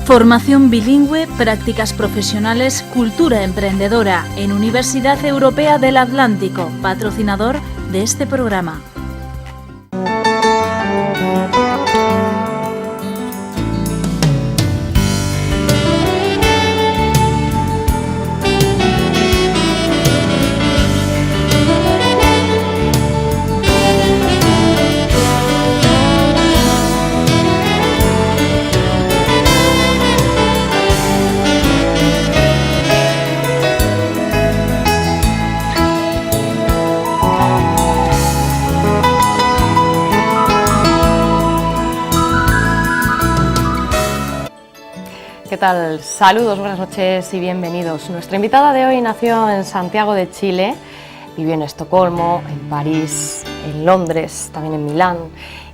Formación bilingüe, prácticas profesionales, cultura emprendedora en Universidad Europea del Atlántico, patrocinador de este programa. ¿Qué tal? Saludos, buenas noches y bienvenidos. Nuestra invitada de hoy nació en Santiago de Chile, vivió en Estocolmo, en París, en Londres, también en Milán,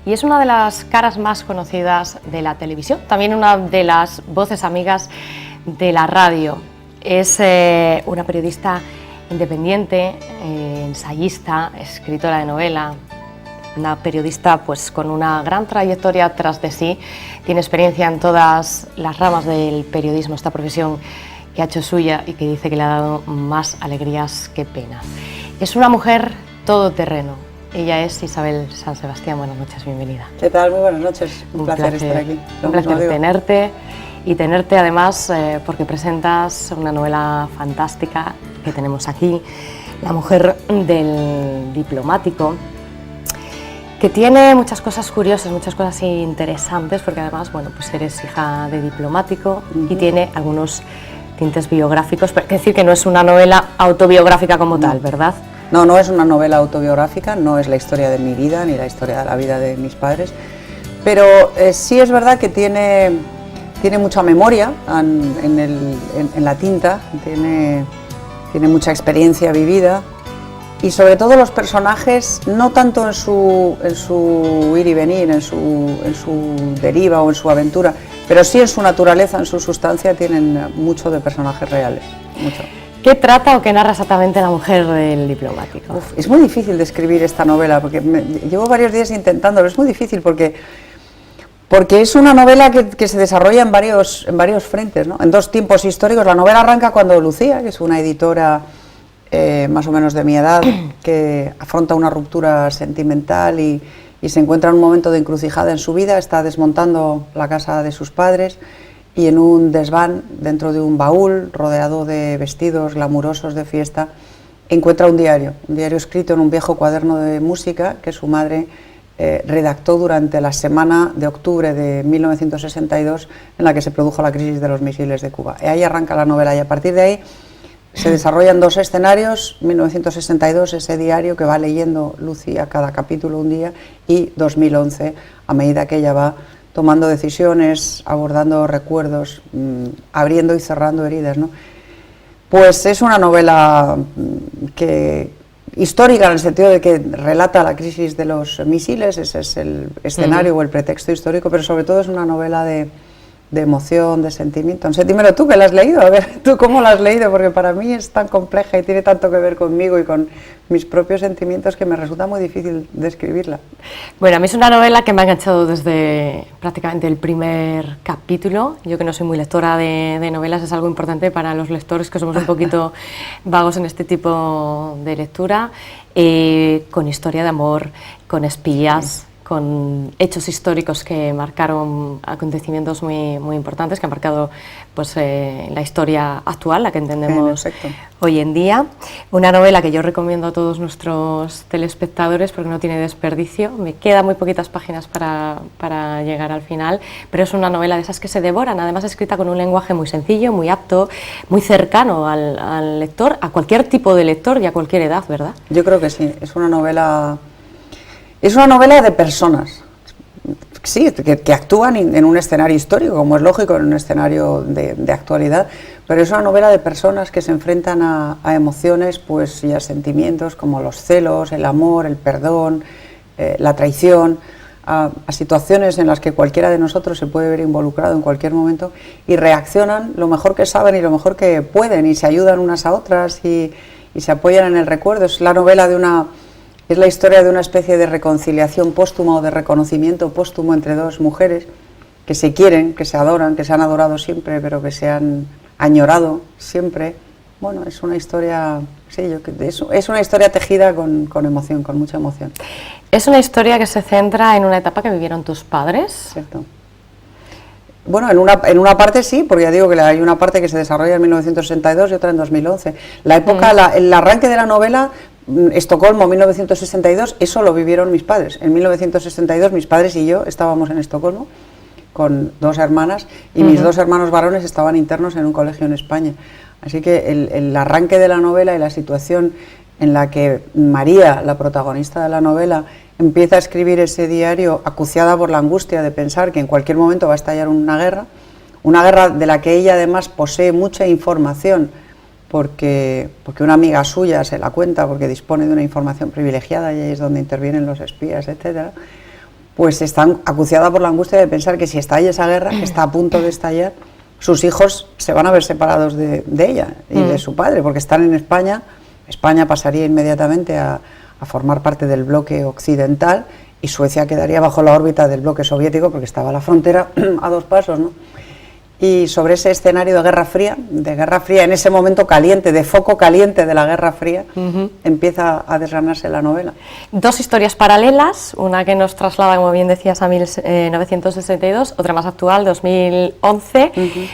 y es una de las caras más conocidas de la televisión, también una de las voces amigas de la radio. Es una periodista independiente, ensayista, escritora de novela, una periodista pues con una gran trayectoria tras de sí, tiene experiencia en todas las ramas del periodismo, esta profesión que ha hecho suya y que dice que le ha dado más alegrías que penas. Es una mujer todoterreno, ella es Isabel San Sebastián. Buenas noches, bienvenida. ¿Qué tal? Muy buenas noches, un placer estar aquí. Un placer tenerte además porque presentas una novela fantástica que tenemos aquí, La mujer del diplomático, que tiene muchas cosas curiosas, muchas cosas interesantes, porque además, bueno, pues eres hija de diplomático y tiene algunos tintes biográficos, pero hay que decir que no es una novela autobiográfica como tal, ¿verdad? No, no es una novela autobiográfica, no es la historia de mi vida ni la historia de la vida de mis padres, pero sí es verdad que tiene mucha memoria en la tinta, tiene mucha experiencia vivida. Y sobre todo los personajes, no tanto en su ir y venir, en su deriva o en su aventura, pero sí en su naturaleza, en su sustancia, tienen mucho de personajes reales, mucho. ¿Qué trata o qué narra exactamente La mujer del diplomático? Es muy difícil describir esta novela, porque llevo varios días intentándolo, es muy difícil porque es una novela que se desarrolla en varios frentes, ¿no? En dos tiempos históricos. La novela arranca cuando Lucía, que es una editora más o menos de mi edad, que afronta una ruptura sentimental y se encuentra en un momento de encrucijada en su vida, está desmontando la casa de sus padres y en un desván, dentro de un baúl, rodeado de vestidos glamurosos de fiesta, encuentra un diario escrito en un viejo cuaderno de música que su madre redactó durante la semana de octubre de 1962, en la que se produjo la crisis de los misiles de Cuba. Y ahí arranca la novela y a partir de ahí se desarrollan dos escenarios: 1962, ese diario que va leyendo Lucía cada capítulo un día, y 2011, a medida que ella va tomando decisiones, abordando recuerdos, abriendo y cerrando heridas, ¿no? Pues es una novela histórica en el sentido de que relata la crisis de los misiles, ese es el escenario o el pretexto histórico, pero sobre todo es una novela de emoción, de sentimiento. No sé, dímelo tú, que la has leído, a ver, tú cómo la has leído, porque para mí es tan compleja y tiene tanto que ver conmigo y con mis propios sentimientos que me resulta muy difícil describirla. Bueno, a mí es una novela que me ha enganchado desde prácticamente el primer capítulo. Yo, que no soy muy lectora de novelas, es algo importante para los lectores que somos un poquito vagos en este tipo de lectura, con historia de amor, con espías, con hechos históricos que marcaron acontecimientos muy importantes, que han marcado pues, la historia actual, la que entendemos hoy en día. Una novela que yo recomiendo a todos nuestros telespectadores porque no tiene desperdicio. Me quedan muy poquitas páginas para llegar al final, pero es una novela de esas que se devoran, además escrita con un lenguaje muy sencillo, muy apto, muy cercano al lector, a cualquier tipo de lector y a cualquier edad, ¿verdad? Yo creo que sí, es una novela de personas, sí, que actúan en un escenario histórico, como es lógico, en un escenario de actualidad, pero es una novela de personas que se enfrentan a emociones, pues, y a sentimientos como los celos, el amor, el perdón, la traición, a situaciones en las que cualquiera de nosotros se puede ver involucrado en cualquier momento, y reaccionan lo mejor que saben y lo mejor que pueden, y se ayudan unas a otras y se apoyan en el recuerdo. Es la novela es la historia de una especie de reconciliación póstuma o de reconocimiento póstumo entre dos mujeres que se quieren, que se adoran, que se han adorado siempre, pero que se han añorado siempre. Bueno, es una historia, sí, es una historia tejida con emoción, con mucha emoción. Es una historia que se centra en una etapa que vivieron tus padres. Cierto. Bueno, en una parte sí, porque ya digo que hay una parte que se desarrolla en 1962 y otra en 2011. La época, el arranque de la novela, Estocolmo, 1962, eso lo vivieron mis padres. En 1962 mis padres y yo estábamos en Estocolmo con 2 hermanas y mis 2 hermanos varones estaban internos en un colegio en España. Así que el arranque de la novela y la situación en la que María, la protagonista de la novela, empieza a escribir ese diario acuciada por la angustia de pensar que en cualquier momento va a estallar una guerra de la que ella además posee mucha información, porque una amiga suya se la cuenta, porque dispone de una información privilegiada y ahí es donde intervienen los espías, etcétera. Pues está acuciada por la angustia de pensar que si estalla esa guerra, que está a punto de estallar, sus hijos se van a ver separados de ella y de su padre, porque están en España. España pasaría inmediatamente a formar parte del bloque occidental y Suecia quedaría bajo la órbita del bloque soviético porque estaba a la frontera a 2 pasos, ¿no? Y sobre ese escenario de Guerra Fría, en ese momento caliente, de foco caliente de la Guerra Fría, empieza a desgranarse la novela. 2 historias paralelas, una que nos traslada, como bien decías, a 1962, otra más actual, 2011,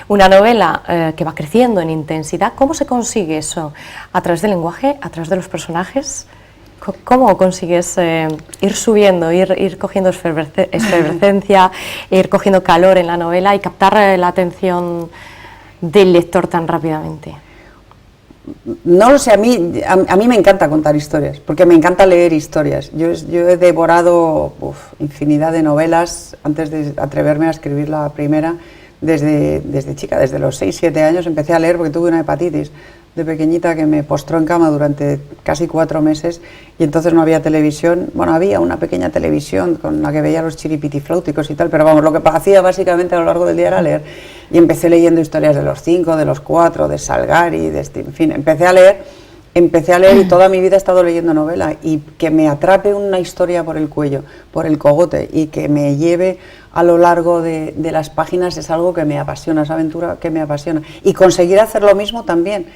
una novela que va creciendo en intensidad. ¿Cómo se consigue eso? ¿A través del lenguaje? ¿A través de los personajes? ¿Cómo consigues ir subiendo, ir cogiendo efervescencia, ir cogiendo calor en la novela y captar la atención del lector tan rápidamente? No lo sé, a mí me encanta contar historias, porque me encanta leer historias. Yo he devorado infinidad de novelas antes de atreverme a escribir la primera. Desde chica, desde los 6-7 años empecé a leer porque tuve una hepatitis de pequeñita que me postró en cama durante casi 4 meses y entonces no había televisión. Bueno, había una pequeña televisión con la que veía los chiripitifláuticos y tal, pero vamos, lo que hacía básicamente a lo largo del día era leer. Y empecé leyendo historias de los 5, de los 4, de Salgari, en fin, empecé a leer y toda mi vida he estado leyendo novela, y que me atrape una historia por el cuello, por el cogote, y que me lleve a lo largo de las páginas es algo que me apasiona, esa aventura que me apasiona. Y conseguir hacer lo mismo también.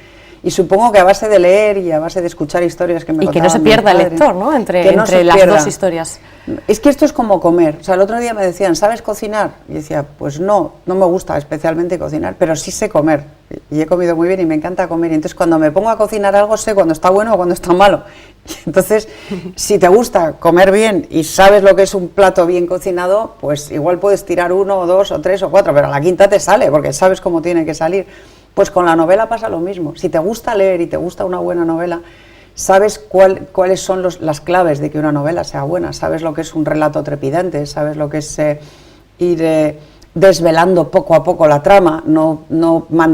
Y supongo que a base de leer y a base de escuchar historias que me contaban. Y que no se pierda el lector, ¿no? Entre las 2 historias. Es que esto es como comer. O sea, el otro día me decían, ¿sabes cocinar? Y decía, pues no me gusta especialmente cocinar, pero sí sé comer. Y he comido muy bien y me encanta comer. Y entonces cuando me pongo a cocinar algo sé cuando está bueno o cuando está malo. Y entonces, si te gusta comer bien y sabes lo que es un plato bien cocinado, pues igual puedes tirar 1 o 2 o 3 o 4, pero a la quinta te sale porque sabes cómo tiene que salir. Pues con la novela pasa lo mismo. Si te gusta leer y te gusta una buena novela, sabes cuáles son las claves de que una novela sea buena, sabes lo que es un relato trepidante, sabes lo que es ir desvelando poco a poco la trama, no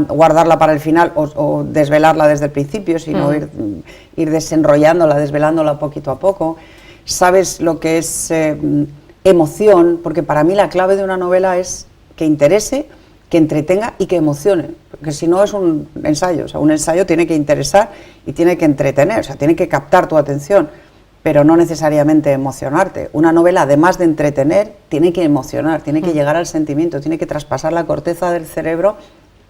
guardarla para el final o desvelarla desde el principio, sino ir desenrollándola, desvelándola poquito a poco. Sabes lo que es emoción, porque para mí la clave de una novela es que interese, que entretenga y que emocione, porque si no es un ensayo. O sea, un ensayo tiene que interesar y tiene que entretener, o sea, tiene que captar tu atención, pero no necesariamente emocionarte. Una novela, además de entretener, tiene que emocionar, tiene que llegar al sentimiento, tiene que traspasar la corteza del cerebro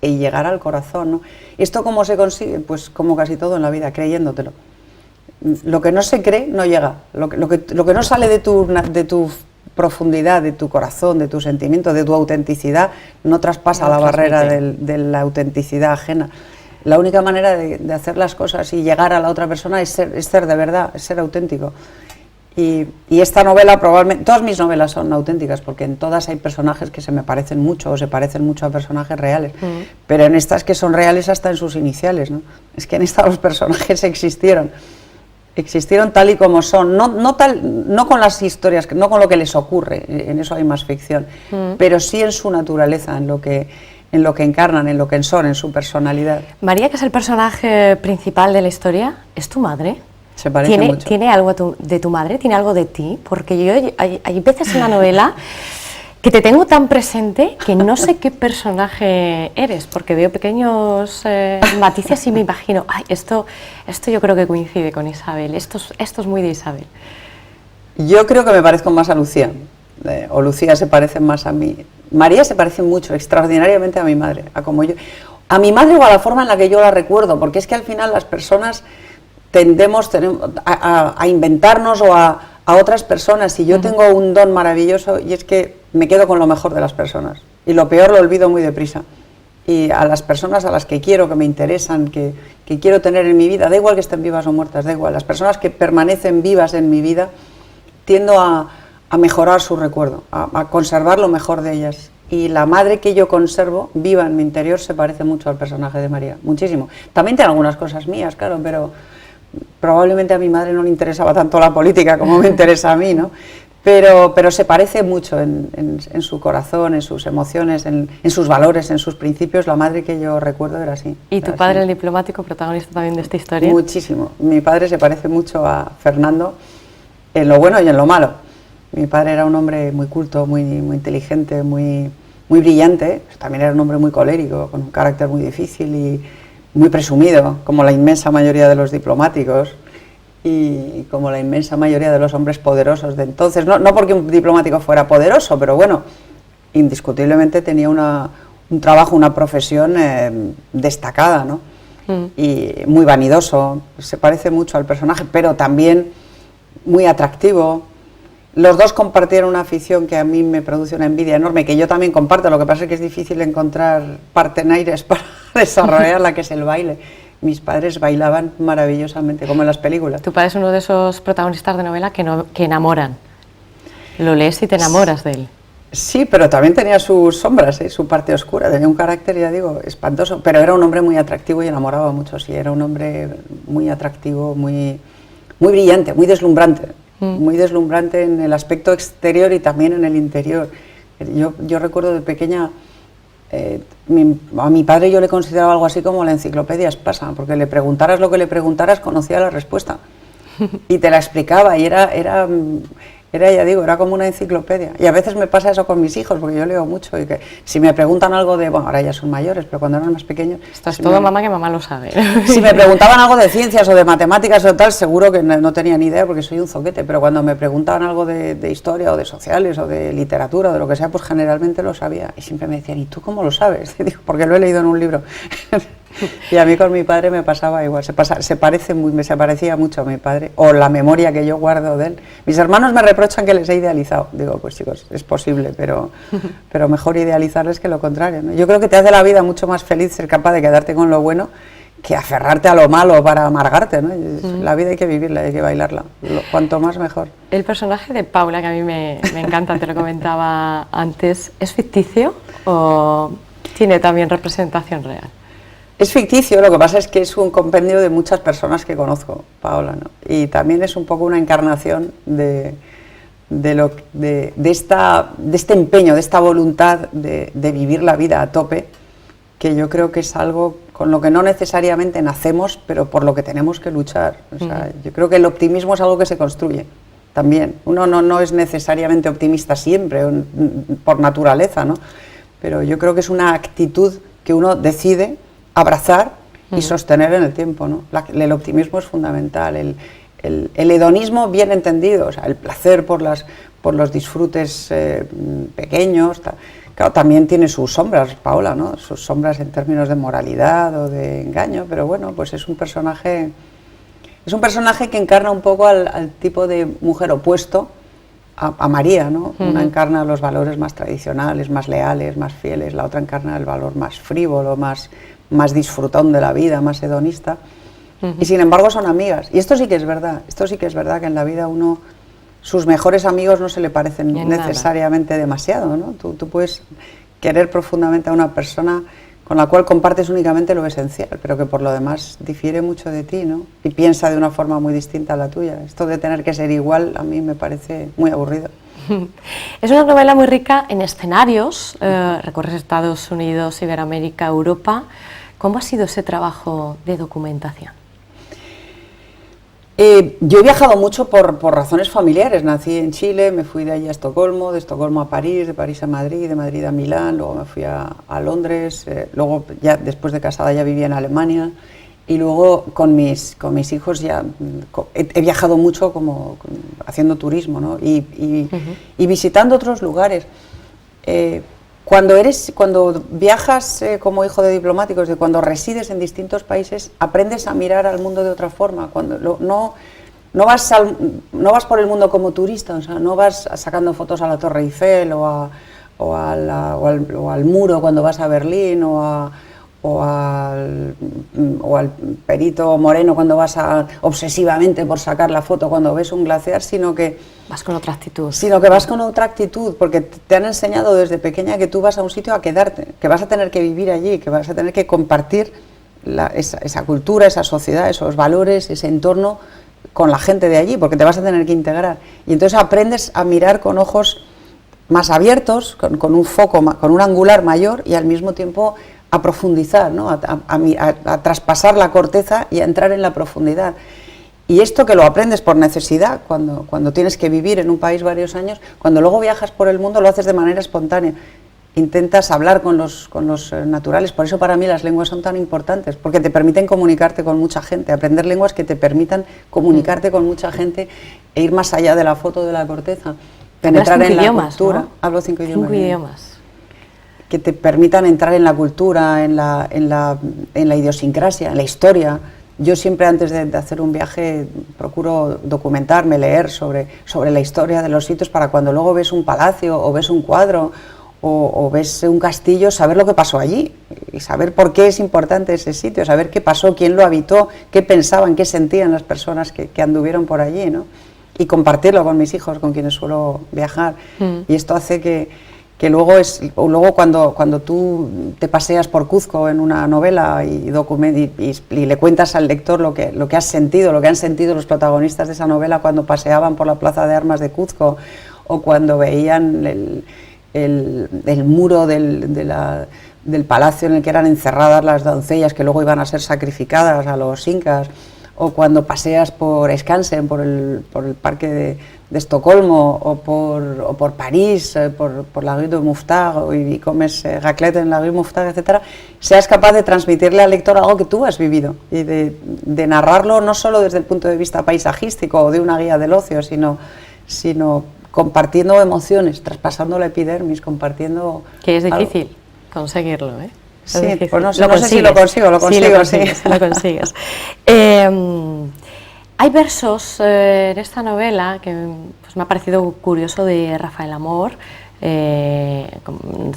y llegar al corazón, ¿no? ¿Esto cómo se consigue? Pues como casi todo en la vida, creyéndotelo. Lo que no se cree no llega, lo que no sale de tu profundidad, de tu corazón, de tu sentimiento, de tu autenticidad, no traspasa la barrera de la autenticidad ajena. La única manera de hacer las cosas y llegar a la otra persona es ser de verdad, es ser auténtico. Y esta novela, probablemente, todas mis novelas son auténticas, porque en todas hay personajes que se me parecen mucho o se parecen mucho a personajes reales, pero en estas que son reales hasta en sus iniciales, ¿no? Es que en estas los personajes existieron tal y como son, no con las historias, no con lo que les ocurre, en eso hay más ficción, pero sí en su naturaleza, en lo que encarnan, en lo que son, en su personalidad. María, que es el personaje principal de la historia, ¿es tu madre? Se parece mucho. ¿Tiene algo de tu madre? ¿Tiene algo de ti? Porque hay veces en la novela que te tengo tan presente que no sé qué personaje eres, porque veo pequeños matices y me imagino, ay, esto yo creo que coincide con Isabel, esto es muy de Isabel. Yo creo que me parezco más a Lucía. o Lucía se parecen más a mí. María se parece mucho, extraordinariamente a mi madre, a como yo, a mi madre o a la forma en la que yo la recuerdo, porque es que al final las personas tendemos a inventarnos o a otras personas, y yo tengo un don maravilloso, y es que me quedo con lo mejor de las personas, y lo peor lo olvido muy deprisa. Y a las personas a las que quiero, que me interesan, que quiero tener en mi vida, da igual que estén vivas o muertas, da igual, las personas que permanecen vivas en mi vida, tiendo a mejorar su recuerdo, a conservar lo mejor de ellas. Y la madre que yo conservo, viva en mi interior, se parece mucho al personaje de María, muchísimo. También tiene algunas cosas mías, claro, pero probablemente a mi madre no le interesaba tanto la política como me interesa a mí, ¿no? Pero se parece mucho en su corazón, en sus emociones, en sus valores, en sus principios. La madre que yo recuerdo era así. ¿Y tu padre, el diplomático, protagonista también de esta historia? Muchísimo. Mi padre se parece mucho a Fernando en lo bueno y en lo malo. Mi padre era un hombre muy culto, muy inteligente, muy brillante. También era un hombre muy colérico, con un carácter muy difícil y muy presumido, como la inmensa mayoría de los diplomáticos. Y como la inmensa mayoría de los hombres poderosos de entonces, no porque un diplomático fuera poderoso, pero bueno, indiscutiblemente tenía un trabajo, una profesión destacada, ¿no? Y muy vanidoso, se parece mucho al personaje, pero también muy atractivo. Los dos compartieron una afición que a mí me produce una envidia enorme, que yo también comparto, lo que pasa es que es difícil encontrar partenaires para desarrollarla, que es el baile. Mis padres bailaban maravillosamente, como en las películas. Tu padre es uno de esos protagonistas de novela que enamoran. Lo lees y te enamoras de él. Sí, pero también tenía sus sombras, su parte oscura. Tenía un carácter, ya digo, espantoso. Pero era un hombre muy atractivo y enamoraba mucho. Sí, era un hombre muy atractivo, muy brillante, muy deslumbrante. Muy deslumbrante en el aspecto exterior y también en el interior. Yo recuerdo de pequeña... a mi padre yo le consideraba algo así como la enciclopedia Espasa, porque le preguntaras lo que le preguntaras, conocía la respuesta y te la explicaba, y era, ya digo, era como una enciclopedia. Y a veces me pasa eso con mis hijos, porque yo leo mucho, y que si me preguntan algo de, bueno, ahora ya son mayores, pero cuando eran más pequeños... Esto es todo mamá, que mamá lo sabe. Si me preguntaban algo de ciencias o de matemáticas o tal, seguro que no tenía ni idea, porque soy un zoquete, pero cuando me preguntaban algo de historia o de sociales o de literatura o de lo que sea, pues generalmente lo sabía. Y siempre me decían, ¿y tú cómo lo sabes? Y digo, porque lo he leído en un libro. Y a mí con mi padre me pasaba igual, se parecía mucho a mi padre, o la memoria que yo guardo de él. Mis hermanos me reprochan que les he idealizado. Digo, pues chicos, es posible, pero mejor idealizarles que lo contrario, ¿no? Yo creo que te hace la vida mucho más feliz ser capaz de quedarte con lo bueno que aferrarte a lo malo para amargarte, ¿no? La vida hay que vivirla, hay que bailarla, cuanto más mejor. El personaje de Paula, que a mí me encanta, te lo comentaba antes, ¿es ficticio o tiene también representación real? Es ficticio, lo que pasa es que es un compendio de muchas personas que conozco, Paola, ¿no? Y también es un poco una encarnación de este empeño, de esta voluntad de vivir la vida a tope, que yo creo que es algo con lo que no necesariamente nacemos, pero por lo que tenemos que luchar. O sea, yo creo que el optimismo es algo que se construye también. Uno no es necesariamente optimista siempre, por naturaleza, ¿no? Pero yo creo que es una actitud que uno decide abrazar y sostener en el tiempo, ¿no? El optimismo es fundamental, el hedonismo bien entendido, o sea, el placer por los disfrutes pequeños, claro, también tiene sus sombras, Paola, ¿no? Sus sombras en términos de moralidad o de engaño, pero bueno, pues es un personaje que encarna un poco al tipo de mujer opuesto a María, ¿no? Una encarna los valores más tradicionales, más leales, más fieles, la otra encarna el valor más frívolo, más disfrutón de la vida, más hedonista, y sin embargo son amigas. Y esto sí que es verdad, que en la vida sus mejores amigos no se le parecen necesariamente demasiado, ¿no? Tú puedes querer profundamente a una persona con la cual compartes únicamente lo esencial, pero que por lo demás difiere mucho de ti, ¿no? Y piensa de una forma muy distinta a la tuya. Esto de tener que ser igual a mí me parece muy aburrido. Es una novela muy rica en escenarios, recorres Estados Unidos, Iberoamérica, Europa. ¿Cómo ha sido ese trabajo de documentación? Yo he viajado mucho por razones familiares. Nací en Chile, me fui de allí a Estocolmo, de Estocolmo a París, de París a Madrid, de Madrid a Milán, luego me fui a Londres, luego ya después de casada ya vivía en Alemania, y luego con mis hijos ya he viajado mucho, como haciendo turismo, ¿no? Y visitando otros lugares. Cuando viajas como hijo de diplomáticos, cuando resides en distintos países, aprendes a mirar al mundo de otra forma. No vas por el mundo como turista, o sea, no vas sacando fotos a la Torre Eiffel o al muro cuando vas a Berlín o al Perito Moreno cuando vas obsesivamente por sacar la foto cuando ves un glaciar, sino que vas con otra actitud. Vas con otra actitud, porque te han enseñado desde pequeña que tú vas a un sitio a quedarte, que vas a tener que vivir allí, que vas a tener que compartir esa cultura, esa sociedad, esos valores, ese entorno con la gente de allí, porque te vas a tener que integrar. Y entonces aprendes a mirar con ojos más abiertos, con un foco, con un angular mayor, y al mismo tiempo a profundizar, ¿no? a traspasar la corteza y a entrar en la profundidad. Y esto que lo aprendes por necesidad, cuando tienes que vivir en un país varios años, cuando luego viajas por el mundo lo haces de manera espontánea. Intentas hablar con los naturales, por eso para mí las lenguas son tan importantes, porque te permiten comunicarte con mucha gente, aprender lenguas que te permitan comunicarte con mucha gente e ir más allá de la foto de la corteza, penetrar en la cultura. ¿No? Hablo 5 idiomas. 5 idiomas. Que te permitan entrar en la cultura, en la idiosincrasia, en la historia. Yo siempre antes de hacer un viaje procuro documentarme, leer sobre la historia de los sitios para cuando luego ves un palacio o ves un cuadro o ves un castillo, saber lo que pasó allí y saber por qué es importante ese sitio, saber qué pasó, quién lo habitó, qué pensaban, qué sentían las personas que anduvieron por allí, ¿no? Y compartirlo con mis hijos, con quienes suelo viajar. Y esto hace que luego cuando tú te paseas por Cuzco en una novela y le cuentas al lector lo que has sentido, lo que han sentido los protagonistas de esa novela cuando paseaban por la plaza de armas de Cuzco o cuando veían el muro del palacio en el que eran encerradas las doncellas que luego iban a ser sacrificadas a los incas, o cuando paseas por Skansen, por el parque de Estocolmo, o por París, por la rue de Mouffetard, y comes raclette en la rue Mouffetard, etcétera, seas capaz de transmitirle al lector algo que tú has vivido y de narrarlo no solo desde el punto de vista paisajístico o de una guía del ocio, sino compartiendo emociones, traspasando la epidermis, compartiendo... Que es difícil conseguirlo, ¿eh? Sí, pues no sé si lo consigo, sí. Lo consigues. Hay versos en esta novela que pues, me ha parecido curioso de Rafael Amor.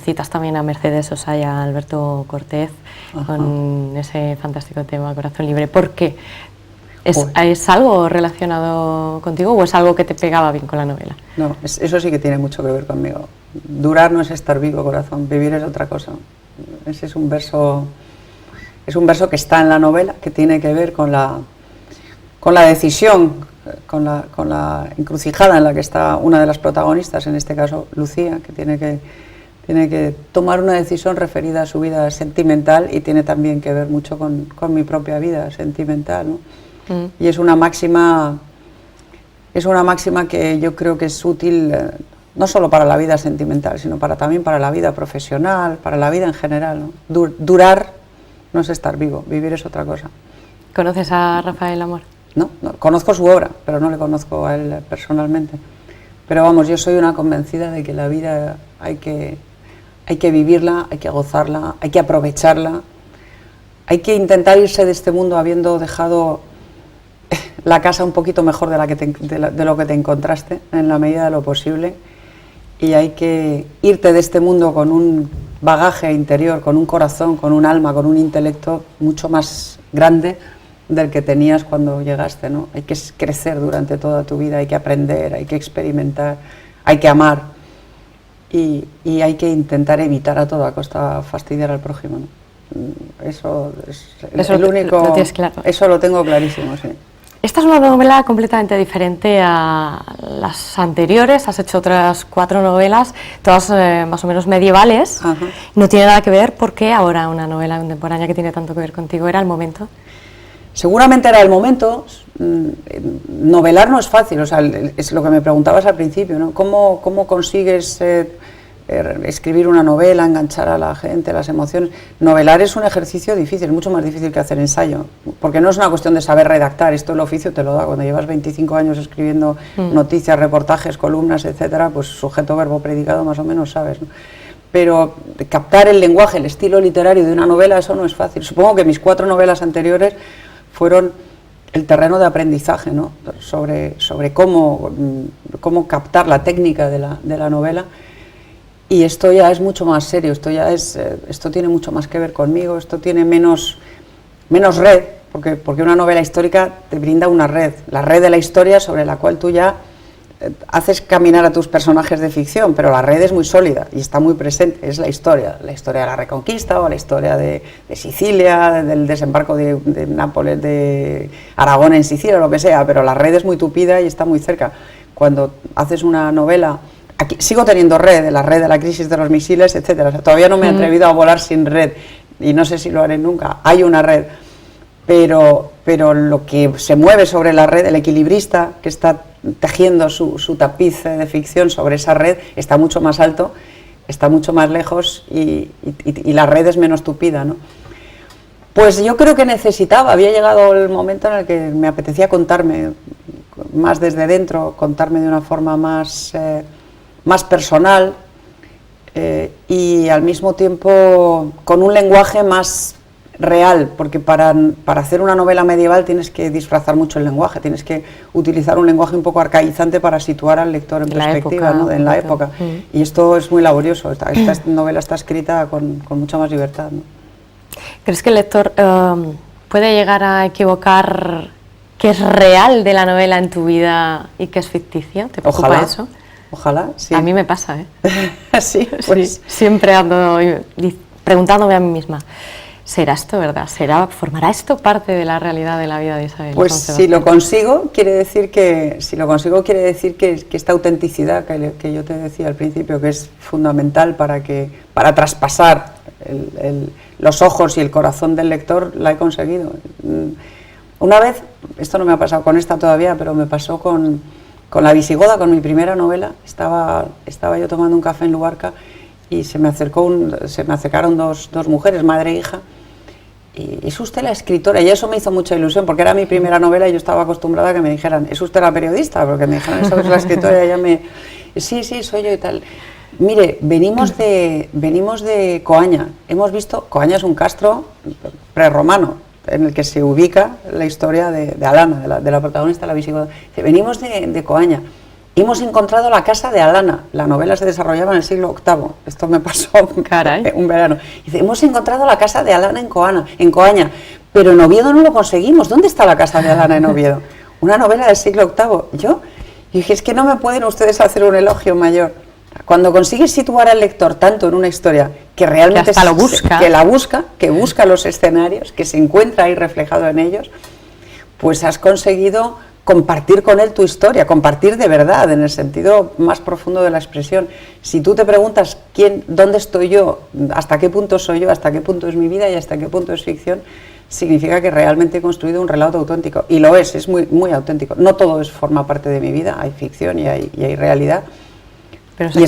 Citas también a Mercedes Sosa y a Alberto Cortés con ese fantástico tema Corazón Libre. ¿Por qué? ¿Es algo relacionado contigo o es algo que te pegaba bien con la novela? No, eso sí que tiene mucho que ver conmigo. Durar no es estar vivo, corazón, vivir es otra cosa. Ese es un verso que está en la novela, que tiene que ver con la decisión, con la encrucijada en la que está una de las protagonistas, en este caso Lucía, que tiene que tomar una decisión referida a su vida sentimental y tiene también que ver mucho con mi propia vida sentimental, ¿no? Y es una máxima que yo creo que es útil no solo para la vida sentimental, sino también para la vida profesional, para la vida en general, ¿no? Durar no es estar vivo, vivir es otra cosa. ¿Conoces a Rafael Amor? No, conozco su obra, pero no le conozco a él personalmente. Pero vamos, yo soy una convencida de que la vida hay que vivirla, hay que gozarla, hay que aprovecharla, hay que intentar irse de este mundo habiendo dejado la casa un poquito mejor de lo que te encontraste, en la medida de lo posible, y hay que irte de este mundo con un bagaje interior, con un corazón, con un alma, con un intelecto mucho más grande del que tenías cuando llegaste, ¿no? Hay que crecer durante toda tu vida, hay que aprender, hay que experimentar, hay que amar y hay que intentar evitar a toda costa fastidiar al prójimo, ¿no? Eso es el único... Lo tienes claro. Eso lo tengo clarísimo, sí. Esta es una novela completamente diferente a las anteriores. Has hecho otras 4 novelas, todas más o menos medievales. Ajá. No tiene nada que ver. ¿Por qué ahora una novela contemporánea que tiene tanto que ver contigo? ¿Era el momento? Seguramente era el momento. Novelar no es fácil, o sea, es lo que me preguntabas al principio, ¿no? ¿Cómo consigues escribir una novela, enganchar a la gente, las emociones. Novelar es un ejercicio difícil, mucho más difícil que hacer ensayo, porque no es una cuestión de saber redactar, esto el oficio te lo da, cuando llevas 25 años escribiendo noticias, reportajes, columnas, etcétera, pues sujeto, verbo, predicado, más o menos sabes, ¿no? Pero captar el lenguaje, el estilo literario de una novela, eso no es fácil. Supongo que mis 4 novelas anteriores fueron el terreno de aprendizaje, ¿no? sobre cómo captar la técnica de la novela. Y esto ya es mucho más serio, esto tiene mucho más que ver conmigo, esto tiene menos red, porque una novela histórica te brinda una red, la red de la historia sobre la cual tú ya haces caminar a tus personajes de ficción, pero la red es muy sólida y está muy presente, es la historia de la Reconquista o la historia de Sicilia, del desembarco de Nápoles, de Aragón en Sicilia, lo que sea, pero la red es muy tupida y está muy cerca. Cuando haces una novela... Aquí sigo teniendo la red de la crisis de los misiles, etcétera. O sea, todavía no me he atrevido a volar sin red y no sé si lo haré nunca. Hay una red, pero lo que se mueve sobre la red, el equilibrista que está tejiendo su tapiz de ficción sobre esa red, está mucho más alto, está mucho más lejos y la red es menos tupida, ¿no? Pues yo creo que había llegado el momento en el que me apetecía contarme más desde dentro, contarme de una forma más personal y al mismo tiempo con un lenguaje más real, porque para hacer una novela medieval tienes que disfrazar mucho el lenguaje, tienes que utilizar un lenguaje un poco arcaizante para situar al lector en perspectiva, época, ¿no? En la época. Y esto es muy laborioso, esta novela está escrita con mucha más libertad, ¿no? ¿Crees que el lector puede llegar a equivocar qué es real de la novela en tu vida y qué es ficticio? ¿Te preocupa eso? Ojalá, sí. A mí me pasa, ¿eh? Sí, pues sí, siempre ando preguntándome a mí misma, ¿será esto verdad? ¿Formará esto parte de la realidad de la vida de Isabel? Pues si lo consigo, quiere decir que esta autenticidad que yo te decía al principio, que es fundamental para traspasar los ojos y el corazón del lector, la he conseguido. Una vez, esto no me ha pasado con esta todavía, pero me pasó con La Visigoda, con mi primera novela. Estaba yo tomando un café en Luarca y se me acercaron dos mujeres, madre e hija, y ¿es usted la escritora? Y eso me hizo mucha ilusión, porque era mi primera novela y yo estaba acostumbrada a que me dijeran, ¿es usted la periodista? Porque me dijeron, ¿eso es la escritora? Y ella sí, soy yo y tal. Mire, venimos de Coaña, hemos visto, Coaña es un castro prerromano, en el que se ubica la historia de Alana, de la protagonista de La Visigoda. Dice, venimos de Coaña, hemos encontrado la casa de Alana, la novela se desarrollaba en el siglo VIII, esto me pasó un verano. Dice, hemos encontrado la casa de Alana en Coaña, pero en Oviedo no lo conseguimos. ¿Dónde está la casa de Alana en Oviedo? Una novela del siglo VIII. Yo dije, es que no me pueden ustedes hacer un elogio mayor. Cuando consigues situar al lector tanto en una historia que realmente que la busca, que busca los escenarios, que se encuentra ahí reflejado en ellos, pues has conseguido compartir con él tu historia, compartir de verdad, en el sentido más profundo de la expresión. Si tú te preguntas dónde estoy yo, hasta qué punto soy yo, hasta qué punto es mi vida y hasta qué punto es ficción, significa que realmente he construido un relato auténtico. Y lo es muy, muy auténtico. No todo forma parte de mi vida, hay ficción y hay realidad. Pero se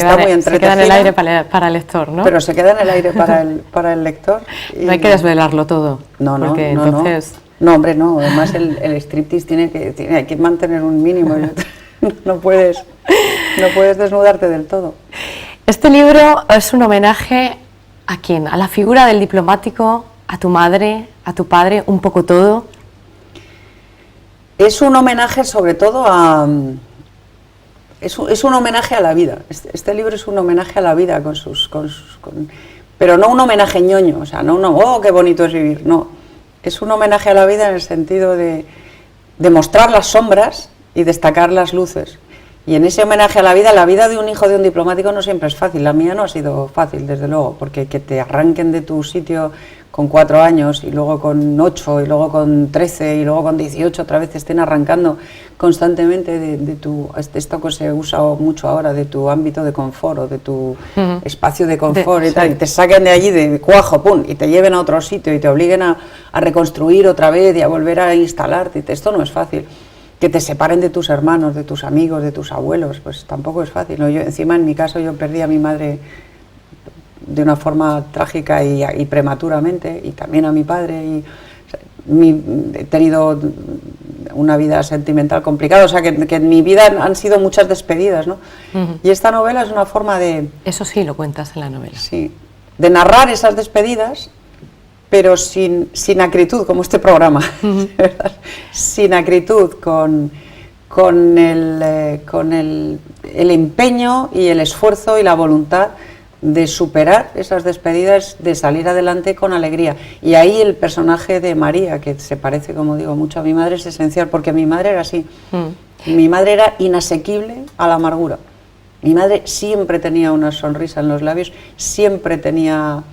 queda en el aire para el lector, ¿no? Pero se queda en el aire para el lector. No hay que desvelarlo todo. No, entonces... No, hombre, no. Además el striptease hay que mantener un mínimo. No puedes desnudarte del todo. Este libro es un homenaje ¿a quién? ¿A la figura del diplomático? ¿A tu madre? ¿A tu padre? ¿Un poco todo? Es un homenaje sobre todo a... Es un homenaje a la vida. Este libro es un homenaje a la vida pero no un homenaje ñoño, o sea, no oh, qué bonito es vivir, no. Es un homenaje a la vida en el sentido de mostrar las sombras y destacar las luces. Y en ese homenaje a la vida de un hijo de un diplomático no siempre es fácil. La mía no ha sido fácil, desde luego, porque que te arranquen de tu sitio con 4 años y luego con 8 y luego con 13 y luego con 18 otra vez te estén arrancando constantemente de esto que se usa mucho ahora, de tu ámbito de confort o de tu espacio de confort y tal, y te saquen de allí de cuajo, pum, y te lleven a otro sitio y te obliguen a reconstruir otra vez y a volver a instalarte. Esto no es fácil. Que te separen de tus hermanos, de tus amigos, de tus abuelos, pues tampoco es fácil, ¿no? Encima, en mi caso, yo perdí a mi madre de una forma trágica y prematuramente, y también a mi padre, y he tenido una vida sentimental complicada, o sea que en mi vida han sido muchas despedidas, ¿no? Y esta novela es una forma de... Eso sí lo cuentas en la novela. Sí, de narrar esas despedidas, pero sin acritud, como este programa, sin acritud, con el empeño y el esfuerzo y la voluntad de superar esas despedidas, de salir adelante con alegría. Y ahí el personaje de María, que se parece, como digo, mucho a mi madre, es esencial, porque mi madre era así. Mi madre era inasequible a la amargura. Mi madre siempre tenía una sonrisa en los labios, siempre tenía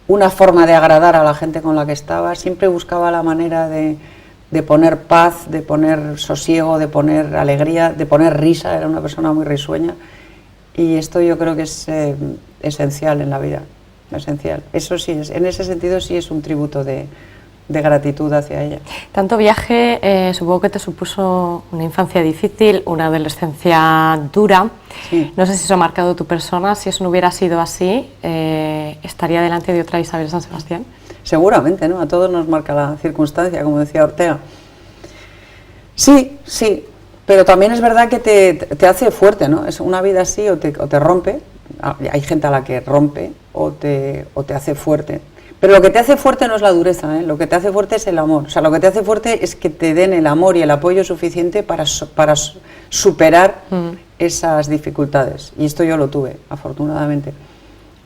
una forma de agradar a la gente con la que estaba, siempre buscaba la manera de poner paz, de poner sosiego, de poner alegría, de poner risa. Era una persona muy risueña, y esto yo creo que es esencial en la vida, esencial. Eso sí, en ese sentido sí es un tributo de gratitud hacia ella. Tanto viaje supongo que te supuso una infancia difícil, una adolescencia dura. Sí. No sé si eso ha marcado tu persona. Si eso no hubiera sido así, ¿estaría delante de otra Isabel San Sebastián? Seguramente, ¿no? A todos nos marca la circunstancia, como decía Ortega. Sí, sí, pero también es verdad que te hace fuerte, ¿no? Es una vida así, o te rompe. Hay gente a la que rompe o te hace fuerte. Pero lo que te hace fuerte no es la dureza, ¿eh? Lo que te hace fuerte es el amor. O sea, lo que te hace fuerte es que te den el amor y el apoyo suficiente para superar esas dificultades. Y esto yo lo tuve, afortunadamente.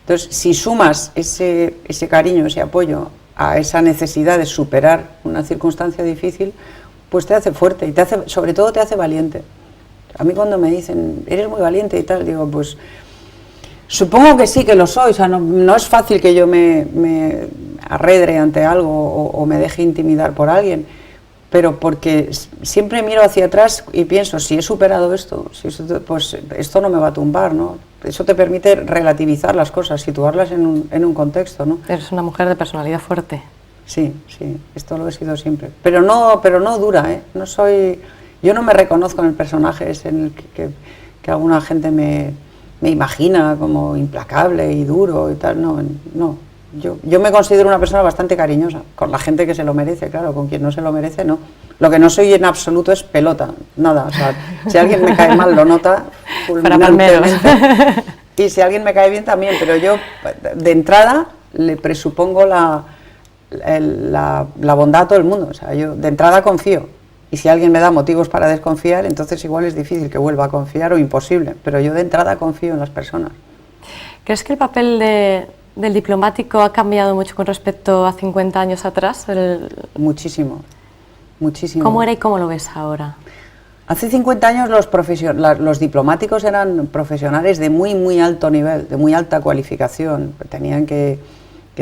Entonces, si sumas ese cariño, ese apoyo a esa necesidad de superar una circunstancia difícil, pues te hace fuerte y sobre todo te hace valiente. A mí cuando me dicen, eres muy valiente y tal, digo, pues supongo que sí, que lo soy. O sea, no es fácil que yo me arredre ante algo o me deje intimidar por alguien, pero porque siempre miro hacia atrás y pienso, si he superado esto, pues esto no me va a tumbar, ¿no? Eso te permite relativizar las cosas, situarlas en un contexto, ¿no? Eres una mujer de personalidad fuerte. Sí, sí, esto lo he sido siempre. Pero no dura, ¿eh? Yo no me reconozco en el personaje ese en el que alguna gente me imagina como implacable y duro y tal. No. Yo me considero una persona bastante cariñosa, con la gente que se lo merece, claro, con quien no se lo merece, no. Lo que no soy en absoluto es pelota, nada. O sea, si alguien me cae mal lo nota fulminantemente, y si alguien me cae bien también, pero yo de entrada le presupongo la bondad a todo el mundo. O sea, yo de entrada confío, y si alguien me da motivos para desconfiar, entonces igual es difícil que vuelva a confiar o imposible, pero yo de entrada confío en las personas. ¿Crees que el papel del diplomático ha cambiado mucho con respecto a 50 años atrás? Muchísimo, muchísimo. ¿Cómo era y cómo lo ves ahora? Hace 50 años los diplomáticos eran profesionales de muy, muy alto nivel, de muy alta cualificación. Tenían que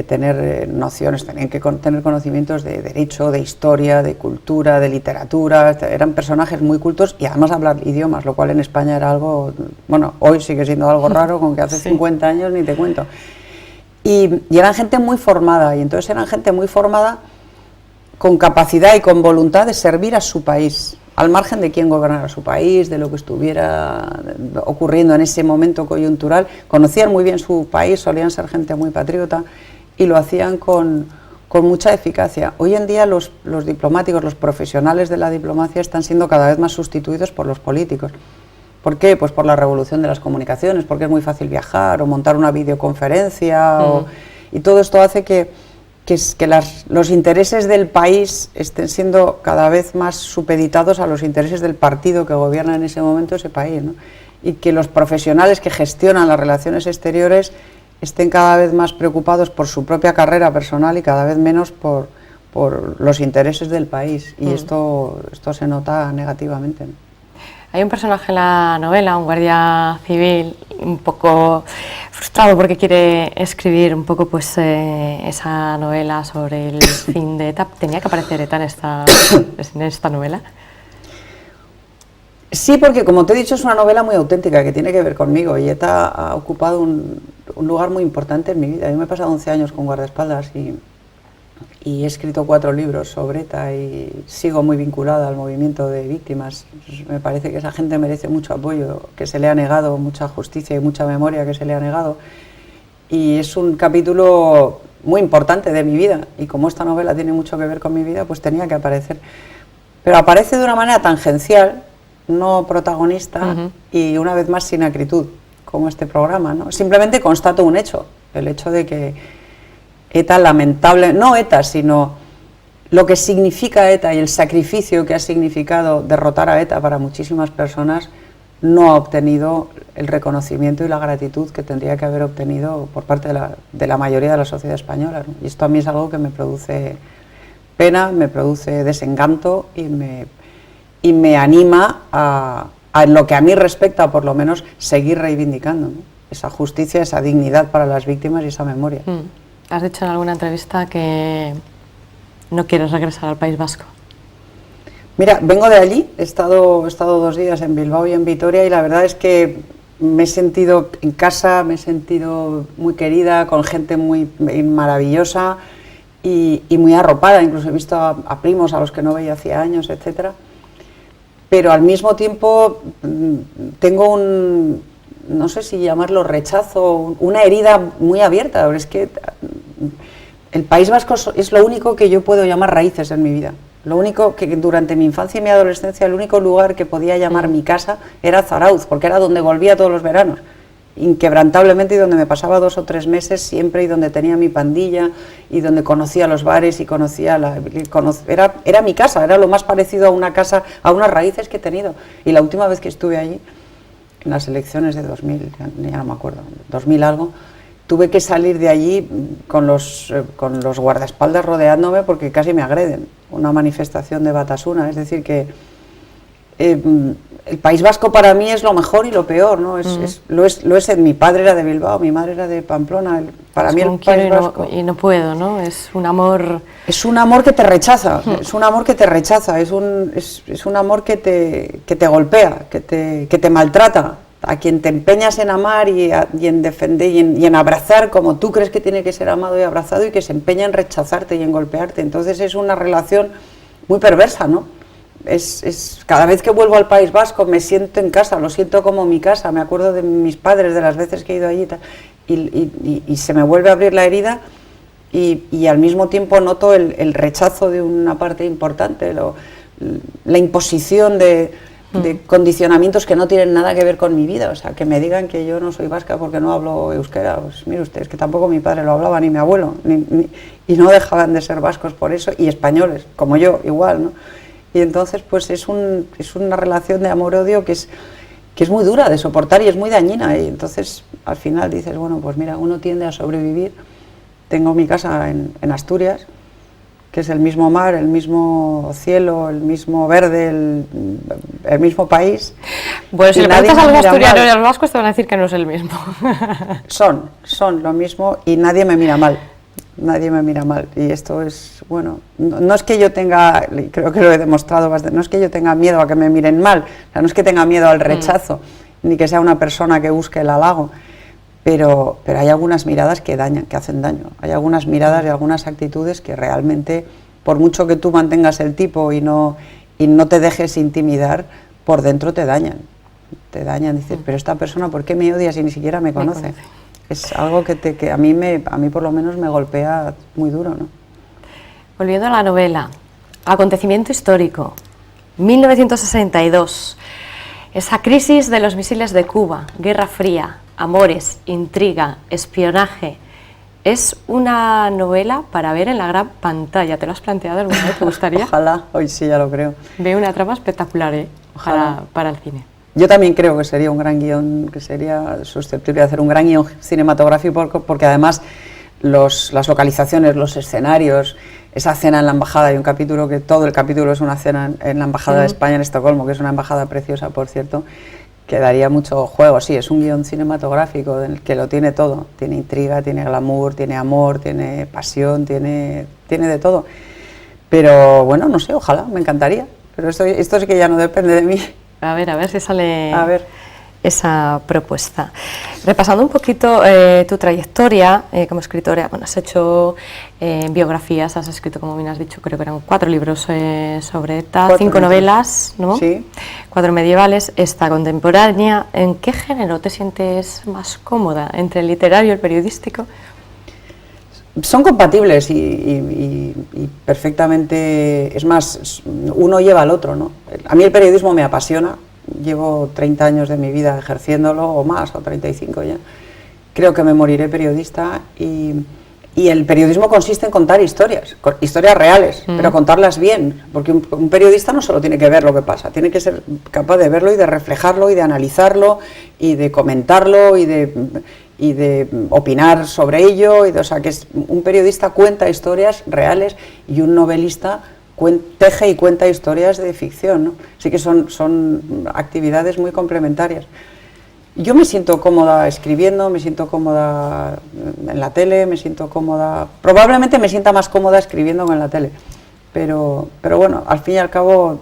tener nociones, tenían que tener conocimientos de derecho, de historia, de cultura, de literatura. Eran personajes muy cultos y además hablar idiomas, lo cual en España era algo, bueno, hoy sigue siendo algo raro, con que hace 50 años ni te cuento. Y eran gente muy formada, y entonces eran gente muy formada con capacidad y con voluntad de servir a su país, al margen de quién gobernara su país, de lo que estuviera ocurriendo en ese momento coyuntural. Conocían muy bien su país, solían ser gente muy patriota y lo hacían con mucha eficacia. Hoy en día los diplomáticos, los profesionales de la diplomacia están siendo cada vez más sustituidos por los políticos. ¿Por qué? Pues por la revolución de las comunicaciones, porque es muy fácil viajar o montar una videoconferencia, y todo esto hace que los intereses del país estén siendo cada vez más supeditados a los intereses del partido que gobierna en ese momento ese país, ¿no? Y que los profesionales que gestionan las relaciones exteriores estén cada vez más preocupados por su propia carrera personal y cada vez menos por los intereses del país, y esto se nota negativamente, ¿no? Hay un personaje en la novela, un guardia civil, un poco frustrado porque quiere escribir un poco pues esa novela sobre el fin de ETA. ¿Tenía que aparecer ETA en esta novela? Sí, porque como te he dicho es una novela muy auténtica que tiene que ver conmigo, y ETA ha ocupado un lugar muy importante en mi vida. Yo me he pasado 11 años con guardaespaldas y he escrito 4 libros sobre ETA y sigo muy vinculada al movimiento de víctimas. Me parece que esa gente merece mucho apoyo, que se le ha negado mucha justicia y mucha memoria que se le ha negado. y es un capítulo muy importante de mi vida, y como esta novela tiene mucho que ver con mi vida, pues tenía que aparecer. Pero aparece de una manera tangencial, no protagonista, y una vez más sin acritud, como este programa, ¿no? Simplemente constato un hecho, el hecho de que ETA, lamentable, no ETA, sino lo que significa ETA y el sacrificio que ha significado derrotar a ETA para muchísimas personas, no ha obtenido el reconocimiento y la gratitud que tendría que haber obtenido por parte de la mayoría de la sociedad española, ¿no? Y esto a mí es algo que me produce pena, me produce desencanto y me anima a en lo que a mí respecta, por lo menos, seguir reivindicando, ¿no? Esa justicia, esa dignidad para las víctimas y esa memoria. Has dicho en alguna entrevista que no quieres regresar al País Vasco. Mira, vengo de allí, he estado 2 días en Bilbao y en Vitoria, y la verdad es que me he sentido en casa, me he sentido muy querida, con gente muy maravillosa y muy arropada. Incluso he visto a primos a los que no veía hacía años, etcétera. Pero al mismo tiempo tengo no sé si llamarlo rechazo, una herida muy abierta. Es que el País Vasco es lo único que yo puedo llamar raíces en mi vida. Lo único que durante mi infancia y mi adolescencia, el único lugar que podía llamar mi casa era Zarauz, porque era donde volvía todos los veranos, inquebrantablemente, y donde me pasaba 2 o 3 meses siempre, y donde tenía mi pandilla, y donde conocía los bares y conocía era mi casa, era lo más parecido a una casa, a unas raíces que he tenido. Y la última vez que estuve allí, en las elecciones de 2000, ya no me acuerdo, 2000 algo, tuve que salir de allí con los guardaespaldas rodeándome porque casi me agreden. Una manifestación de Batasuna, es decir que el País Vasco para mí es lo mejor y lo peor, ¿no? Lo es. Mi padre era de Bilbao, mi madre era de Pamplona. Para mí el País Vasco y no puedo, ¿no? Es un amor. Es un amor que te rechaza. Es un amor que te rechaza. Es un amor que te golpea, que te maltrata. A quien te empeñas en amar y en defender y en abrazar como tú crees que tiene que ser amado y abrazado, y que se empeña en rechazarte y en golpearte. Entonces es una relación muy perversa, ¿no? Cada vez que vuelvo al País Vasco me siento en casa, lo siento como mi casa, me acuerdo de mis padres, de las veces que he ido allí y se me vuelve a abrir la herida, y al mismo tiempo noto el rechazo de una parte importante, la imposición de condicionamientos que no tienen nada que ver con mi vida. O sea, que me digan que yo no soy vasca porque no hablo euskera, pues mire usted, es que tampoco mi padre lo hablaba, ni mi abuelo, y no dejaban de ser vascos por eso, y españoles, como yo, igual, ¿no? Y entonces pues es una relación de amor-odio que es muy dura de soportar y es muy dañina, y entonces al final dices, bueno, pues mira, uno tiende a sobrevivir. Tengo mi casa en Asturias, que es el mismo mar, el mismo cielo, el mismo verde, el mismo país. Bueno, si le preguntas a los asturianos y a los vascos te van a decir que no es el mismo. Son lo mismo, y nadie me mira mal. Nadie me mira mal, y esto es, bueno, no es que yo tenga, creo que lo he demostrado bastante, no es que yo tenga miedo a que me miren mal, o sea, no es que tenga miedo al rechazo, ni que sea una persona que busque el halago, pero hay algunas miradas que dañan, que hacen daño. Hay algunas miradas y algunas actitudes que realmente, por mucho que tú mantengas el tipo y no te dejes intimidar, por dentro te dañan, dices, pero esta persona, ¿por qué me odia si ni siquiera me conoce? Es algo que a mí por lo menos me golpea muy duro, ¿no? Volviendo a la novela, acontecimiento histórico, 1962, esa crisis de los misiles de Cuba, Guerra Fría, amores, intriga, espionaje. Es una novela para ver en la gran pantalla. ¿Te lo has planteado alguna vez? ¿Te gustaría? Ojalá, hoy sí ya lo creo. Veo una trama espectacular, Ojalá. Para el cine. Yo también creo que sería un gran guión, que sería susceptible de hacer un gran guión cinematográfico, porque además las localizaciones, los escenarios, esa cena en la embajada, hay un capítulo que todo el capítulo es una cena en la embajada de España en Estocolmo, que es una embajada preciosa, por cierto, que daría mucho juego. Sí, es un guión cinematográfico en el que lo tiene todo, tiene intriga, tiene glamour, tiene amor, tiene pasión, tiene de todo. Pero bueno, no sé, ojalá, me encantaría, pero esto sí que ya no depende de mí. A ver si sale... A ver. esa propuesta. Repasando un poquito tu trayectoria como escritora, bueno, has hecho biografías, has escrito, como bien has dicho, creo que eran 4 libros sobre ETA, 5 novelas, ¿no? Sí. 4 medievales, esta contemporánea. ¿En qué género te sientes más cómoda? ¿Entre el literario y el periodístico? Son compatibles y perfectamente, es más, uno lleva al otro, ¿no? A mí el periodismo me apasiona, llevo 30 años de mi vida ejerciéndolo, o más, o 35 ya. Creo que me moriré periodista y el periodismo consiste en contar historias reales, pero contarlas bien, porque un periodista no solo tiene que ver lo que pasa, tiene que ser capaz de verlo y de reflejarlo y de analizarlo y de comentarlo y de opinar sobre ello, o sea, que un periodista cuenta historias reales y un novelista teje y cuenta historias de ficción, ¿no? Así que son actividades muy complementarias. Yo me siento cómoda escribiendo, me siento cómoda en la tele, me siento cómoda, probablemente me sienta más cómoda escribiendo que en la tele, pero bueno, al fin y al cabo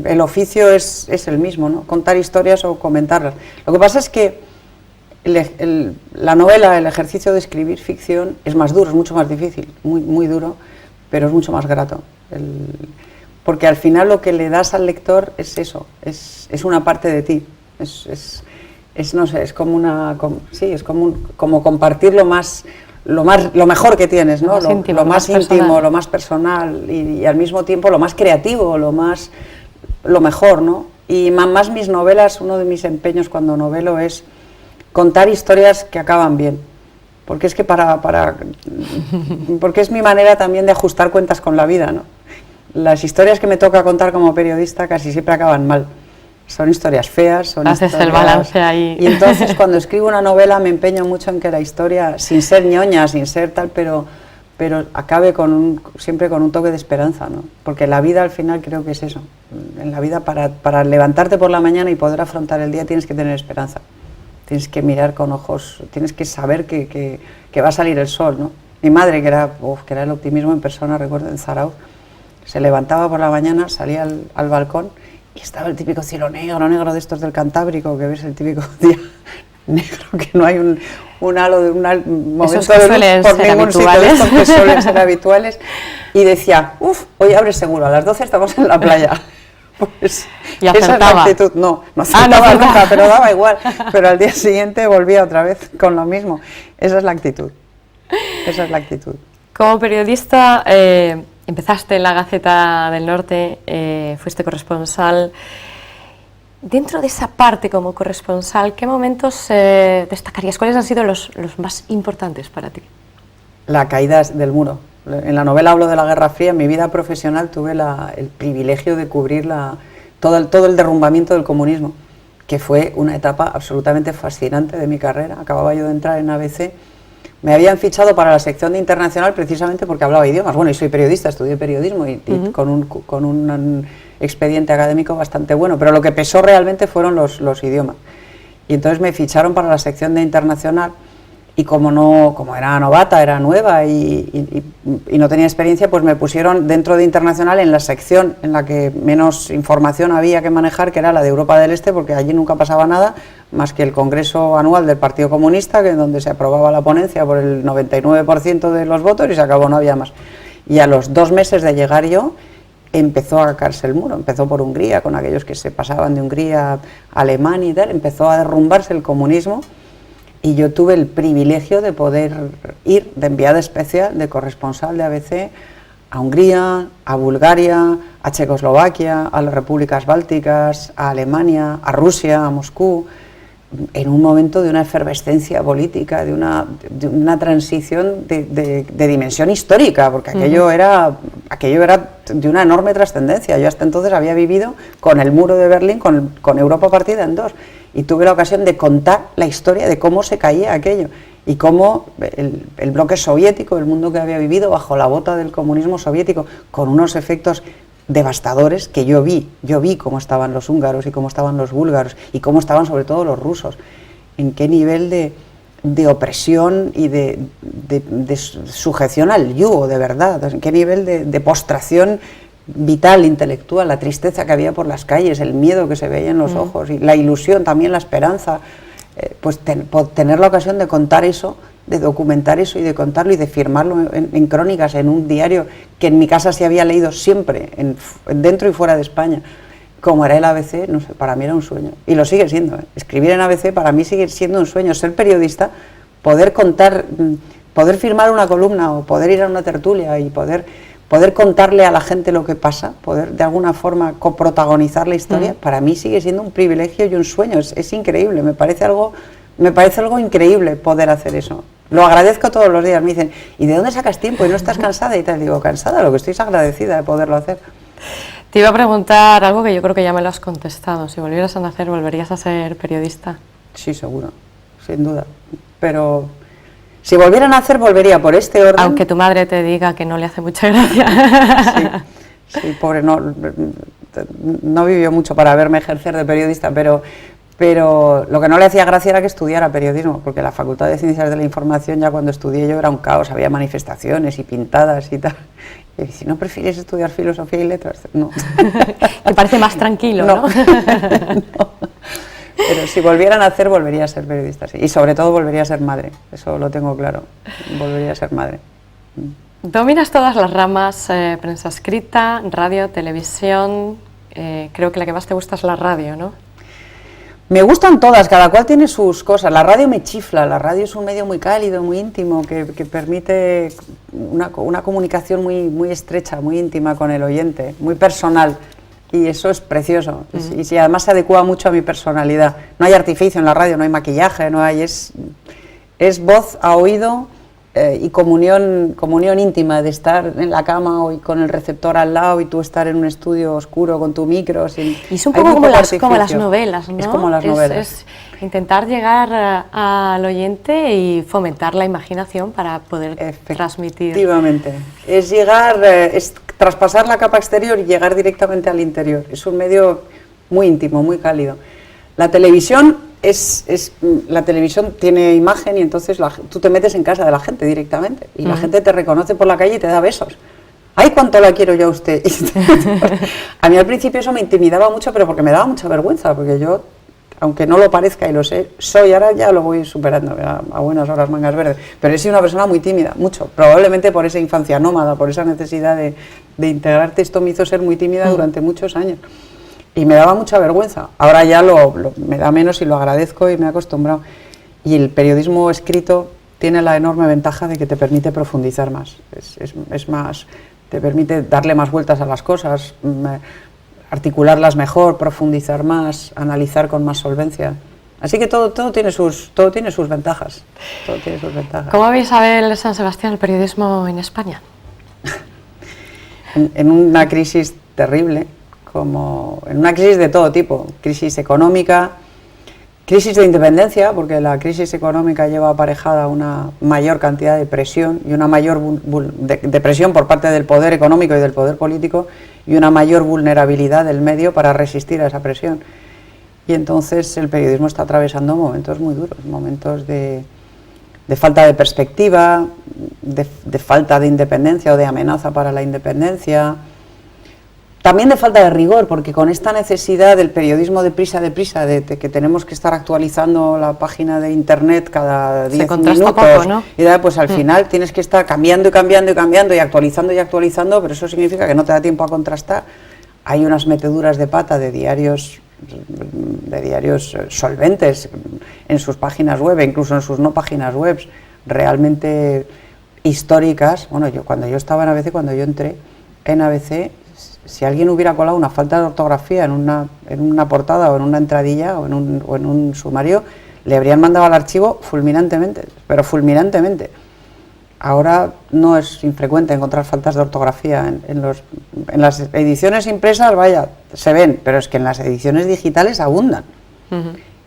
el oficio es el mismo, ¿no? Contar historias o comentarlas. Lo que pasa es que la novela, el ejercicio de escribir ficción es más duro, es mucho más difícil, muy duro, pero es mucho más grato. Porque al final lo que le das al lector es eso, es una parte de ti, no sé, es como como compartir lo mejor que tienes, ¿no? Lo más íntimo, lo más personal y al mismo tiempo lo más creativo, lo mejor, ¿no? Y más mis novelas, uno de mis empeños cuando novelo es contar historias que acaban bien, porque es que porque es mi manera también de ajustar cuentas con la vida, ¿no? Las historias que me toca contar como periodista casi siempre acaban mal, son historias feas, haces el balance ahí. Y entonces cuando escribo una novela me empeño mucho en que la historia, sin ser ñoña, sin ser tal, pero acabe siempre con un toque de esperanza, ¿no? Porque la vida al final creo que es eso, en la vida para levantarte por la mañana y poder afrontar el día tienes que tener esperanza. Tienes que mirar con ojos, tienes que saber que va a salir el sol, ¿no? Mi madre, que era el optimismo en persona, recuerdo, en Zarauz, se levantaba por la mañana, salía al balcón y estaba el típico cielo negro de estos del Cantábrico, que ves el típico día negro, que no hay un halo de un momento de luz por ningún sitio, estos que suelen ser habituales, y decía, hoy abre seguro, a las 12 estamos en la playa. Pues y esa es la actitud, no acertaba nunca, pero daba igual, pero al día siguiente volvía otra vez con lo mismo. Esa es la actitud. Como periodista empezaste en la Gaceta del Norte, fuiste corresponsal. Dentro de esa parte como corresponsal, ¿qué momentos destacarías? ¿Cuáles han sido los más importantes para ti? La caída del muro. En la novela hablo de la Guerra Fría. En mi vida profesional tuve el privilegio de cubrir todo el derrumbamiento del comunismo, que fue una etapa absolutamente fascinante de mi carrera. Acababa yo de entrar en ABC. Me habían fichado para la sección de internacional precisamente porque hablaba idiomas. Bueno, y soy periodista, estudié periodismo y con un expediente académico bastante bueno, pero lo que pesó realmente fueron los idiomas. Y entonces me ficharon para la sección de internacional y como era novata, era nueva y no tenía experiencia, pues me pusieron dentro de internacional en la sección en la que menos información había que manejar, que era la de Europa del Este, porque allí nunca pasaba nada más que el congreso anual del Partido Comunista, donde se aprobaba la ponencia por el 99% de los votos y se acabó, no había más. Y a los 2 meses de llegar yo, empezó a caerse el muro, empezó por Hungría, con aquellos que se pasaban de Hungría a Alemania y tal, empezó a derrumbarse el comunismo. Y yo tuve el privilegio de poder ir de enviada especial, de corresponsal de ABC, a Hungría, a Bulgaria, a Checoslovaquia, a las repúblicas bálticas, a Alemania, a Rusia, a Moscú, en un momento de una efervescencia política, de una transición de dimensión histórica, porque aquello era de una enorme trascendencia. Yo hasta entonces había vivido con el muro de Berlín, con Europa partida en dos, y tuve la ocasión de contar la historia de cómo se caía aquello y cómo el bloque soviético, el mundo que había vivido bajo la bota del comunismo soviético, con unos efectos devastadores que yo vi cómo estaban los húngaros y cómo estaban los búlgaros y cómo estaban sobre todo los rusos, en qué nivel de opresión y de sujeción al yugo, de verdad, en qué nivel de postración vital, intelectual, la tristeza que había por las calles, el miedo que se veía en los ojos, y la ilusión, también la esperanza, pues tener la ocasión de contar eso, de documentar eso y de contarlo y de firmarlo en crónicas, en un diario que en mi casa se había leído siempre, dentro y fuera de España, como era el ABC, no sé, para mí era un sueño, y lo sigue siendo, escribir en ABC para mí sigue siendo un sueño, ser periodista, poder contar, poder firmar una columna o poder ir a una tertulia y poder contarle a la gente lo que pasa, poder de alguna forma coprotagonizar la historia, para mí sigue siendo un privilegio y un sueño, es increíble, me parece algo increíble poder hacer eso. Lo agradezco todos los días, me dicen, ¿y de dónde sacas tiempo? ¿Y no estás cansada? Y te digo, cansada, lo que estoy es agradecida de poderlo hacer. Te iba a preguntar algo que yo creo que ya me lo has contestado, si volvieras a nacer, ¿volverías a ser periodista? Sí, seguro, sin duda, pero si volviera a nacer, volvería por este orden. Aunque tu madre te diga que no le hace mucha gracia. Sí, pobre, no vivió mucho para verme ejercer de periodista, pero lo que no le hacía gracia era que estudiara periodismo, porque la Facultad de Ciencias de la Información, ya cuando estudié yo, era un caos, había manifestaciones y pintadas y tal. Y si no prefieres estudiar filosofía y letras, no. Te parece más tranquilo, ¿no? No. Pero si volvieran a hacer, volvería a ser periodista, sí. Y sobre todo volvería a ser madre, eso lo tengo claro, volvería a ser madre. Dominas todas las ramas, prensa escrita, radio, televisión, creo que la que más te gusta es la radio, ¿no? Me gustan todas, cada cual tiene sus cosas. La radio me chifla, la radio es un medio muy cálido, muy íntimo, que permite una comunicación muy estrecha, muy íntima con el oyente, muy personal. Y eso es precioso, y además se adecua mucho a mi personalidad. No hay artificio en la radio, no hay maquillaje, es voz a oído y comunión íntima, de estar en la cama o con el receptor al lado y tú estar en un estudio oscuro con tu micro. Y es un poco como las novelas, ¿no? Es como las novelas. Es intentar llegar al oyente y fomentar la imaginación para poder transmitir. Efectivamente, es llegar, es traspasar la capa exterior y llegar directamente al interior. Es un medio muy íntimo, muy cálido. La televisión la televisión tiene imagen y entonces tú te metes en casa de la gente directamente y la gente te reconoce por la calle y te da besos. ¡Ay, cuánto la quiero yo a usted! A mí al principio eso me intimidaba mucho, pero porque me daba mucha vergüenza, porque yo, aunque no lo parezca y lo sé, ahora ya lo voy superando, a buenas horas mangas verdes, pero he sido una persona muy tímida, mucho, probablemente por esa infancia nómada, por esa necesidad de integrarte. Esto me hizo ser muy tímida durante muchos años y me daba mucha vergüenza. Ahora ya me da menos y lo agradezco y me he acostumbrado. Y el periodismo escrito tiene la enorme ventaja de que te permite profundizar más, es más, te permite darle más vueltas a las cosas, articularlas mejor, profundizar más, analizar con más solvencia. Así que todo tiene sus ventajas. Todo tiene sus ventajas. ¿Cómo ve Isabel San Sebastián el periodismo en España? En una crisis terrible, en una crisis de todo tipo, crisis económica, crisis de independencia, porque la crisis económica lleva aparejada una mayor cantidad de presión y una mayor de presión por parte del poder económico y del poder político y una mayor vulnerabilidad del medio para resistir a esa presión. Y entonces el periodismo está atravesando momentos muy duros, momentos de falta de perspectiva, de falta de independencia o de amenaza para la independencia. También de falta de rigor, porque con esta necesidad del periodismo deprisa, de que tenemos que estar actualizando la página de internet cada 10 minutos, poco, ¿no? Y pues al final tienes que estar cambiando y actualizando, pero eso significa que no te da tiempo a contrastar. Hay unas meteduras de pata de diarios solventes en sus páginas web, incluso en sus no páginas web, realmente históricas. Bueno, cuando yo estaba en ABC, cuando yo entré en ABC, si alguien hubiera colado una falta de ortografía en una portada o en una entradilla o en un sumario, le habrían mandado al archivo fulminantemente, pero fulminantemente. Ahora no es infrecuente encontrar faltas de ortografía en las ediciones impresas, vaya, se ven, pero es que en las ediciones digitales abundan.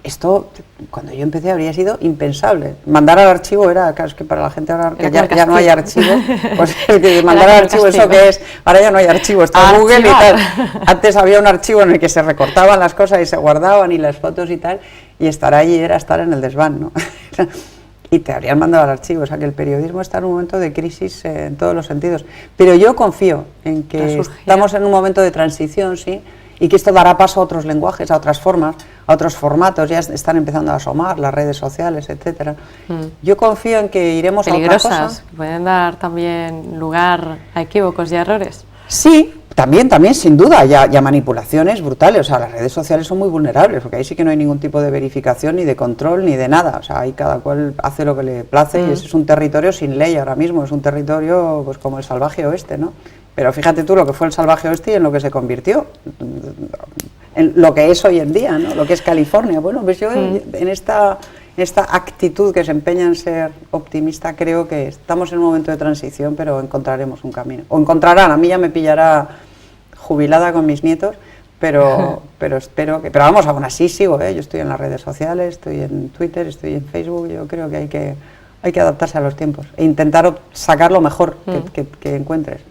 Esto, cuando yo empecé, habría sido impensable. Mandar al archivo era, claro, es que para la gente ahora que ya no hay archivo, pues mandar al archivo, ¿eso qué es? Ahora ya no hay archivo, está Google y tal. Antes había un archivo en el que se recortaban las cosas y se guardaban y las fotos y tal, y estar allí era estar en el desván, ¿no? y te habrían mandado al archivo. O sea que el periodismo está en un momento de crisis en todos los sentidos. Pero yo confío en que estamos en un momento de transición, sí, y que esto dará paso a otros lenguajes, a otras formas, a otros formatos. Ya están empezando a asomar las redes sociales, etcétera. Yo confío en que iremos a otra cosa. Pueden dar también lugar a equívocos y a errores. Sí, también, sin duda, ya manipulaciones brutales. O sea, las redes sociales son muy vulnerables, porque ahí sí que no hay ningún tipo de verificación, ni de control, ni de nada. O sea, ahí cada cual hace lo que le place y ese es un territorio sin ley ahora mismo, es un territorio pues como el salvaje oeste, ¿no? Pero fíjate tú lo que fue el salvaje oeste y en lo que se convirtió, en lo que es hoy en día, ¿no? Lo que es California. Bueno, pues yo en esta actitud que se empeña en ser optimista, creo que estamos en un momento de transición, pero encontraremos un camino. O encontrarán, a mí ya me pillará jubilada con mis nietos, pero espero que... Pero vamos, aún así sigo, yo estoy en las redes sociales, estoy en Twitter, estoy en Facebook, yo creo que hay que adaptarse a los tiempos e intentar sacar lo mejor que encuentres.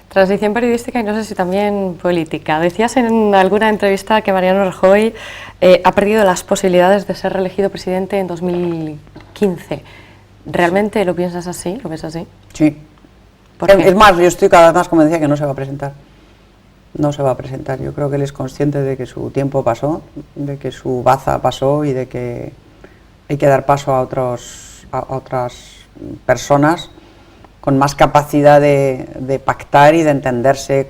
Transición periodística y no sé si también política. Decías en alguna entrevista que Mariano Rajoy ha perdido las posibilidades de ser reelegido presidente en 2015. ¿Realmente lo piensas así? ¿Lo ves así? Sí. ¿Por qué? Es más, yo estoy cada vez más convencida que no se va a presentar. No se va a presentar. Yo creo que él es consciente de que su tiempo pasó, de que su baza pasó y de que hay que dar paso a otras personas con más capacidad de pactar y de entenderse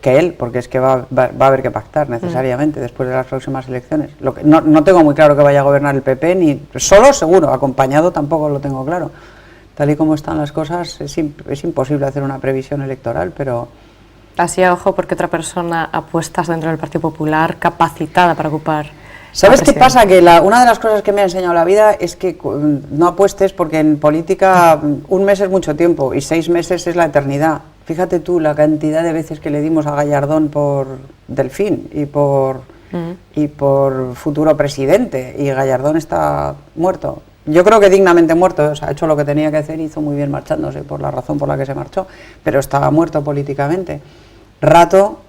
que él, porque es que va a haber que pactar necesariamente después de las próximas elecciones. No tengo muy claro que vaya a gobernar el PP, ni solo seguro, acompañado tampoco lo tengo claro. Tal y como están las cosas, es imposible hacer una previsión electoral, pero... Así a ojo, porque otra persona apuestas dentro del Partido Popular capacitada para ocupar... ¿Sabes qué pasa? Que una de las cosas que me ha enseñado la vida es que no apuestes, porque en política un mes es mucho tiempo y 6 meses es la eternidad. Fíjate tú la cantidad de veces que le dimos a Gallardón por Delfín y por futuro presidente, y Gallardón está muerto. Yo creo que dignamente muerto, o sea, ha hecho lo que tenía que hacer y hizo muy bien marchándose por la razón por la que se marchó, pero estaba muerto políticamente. Rato...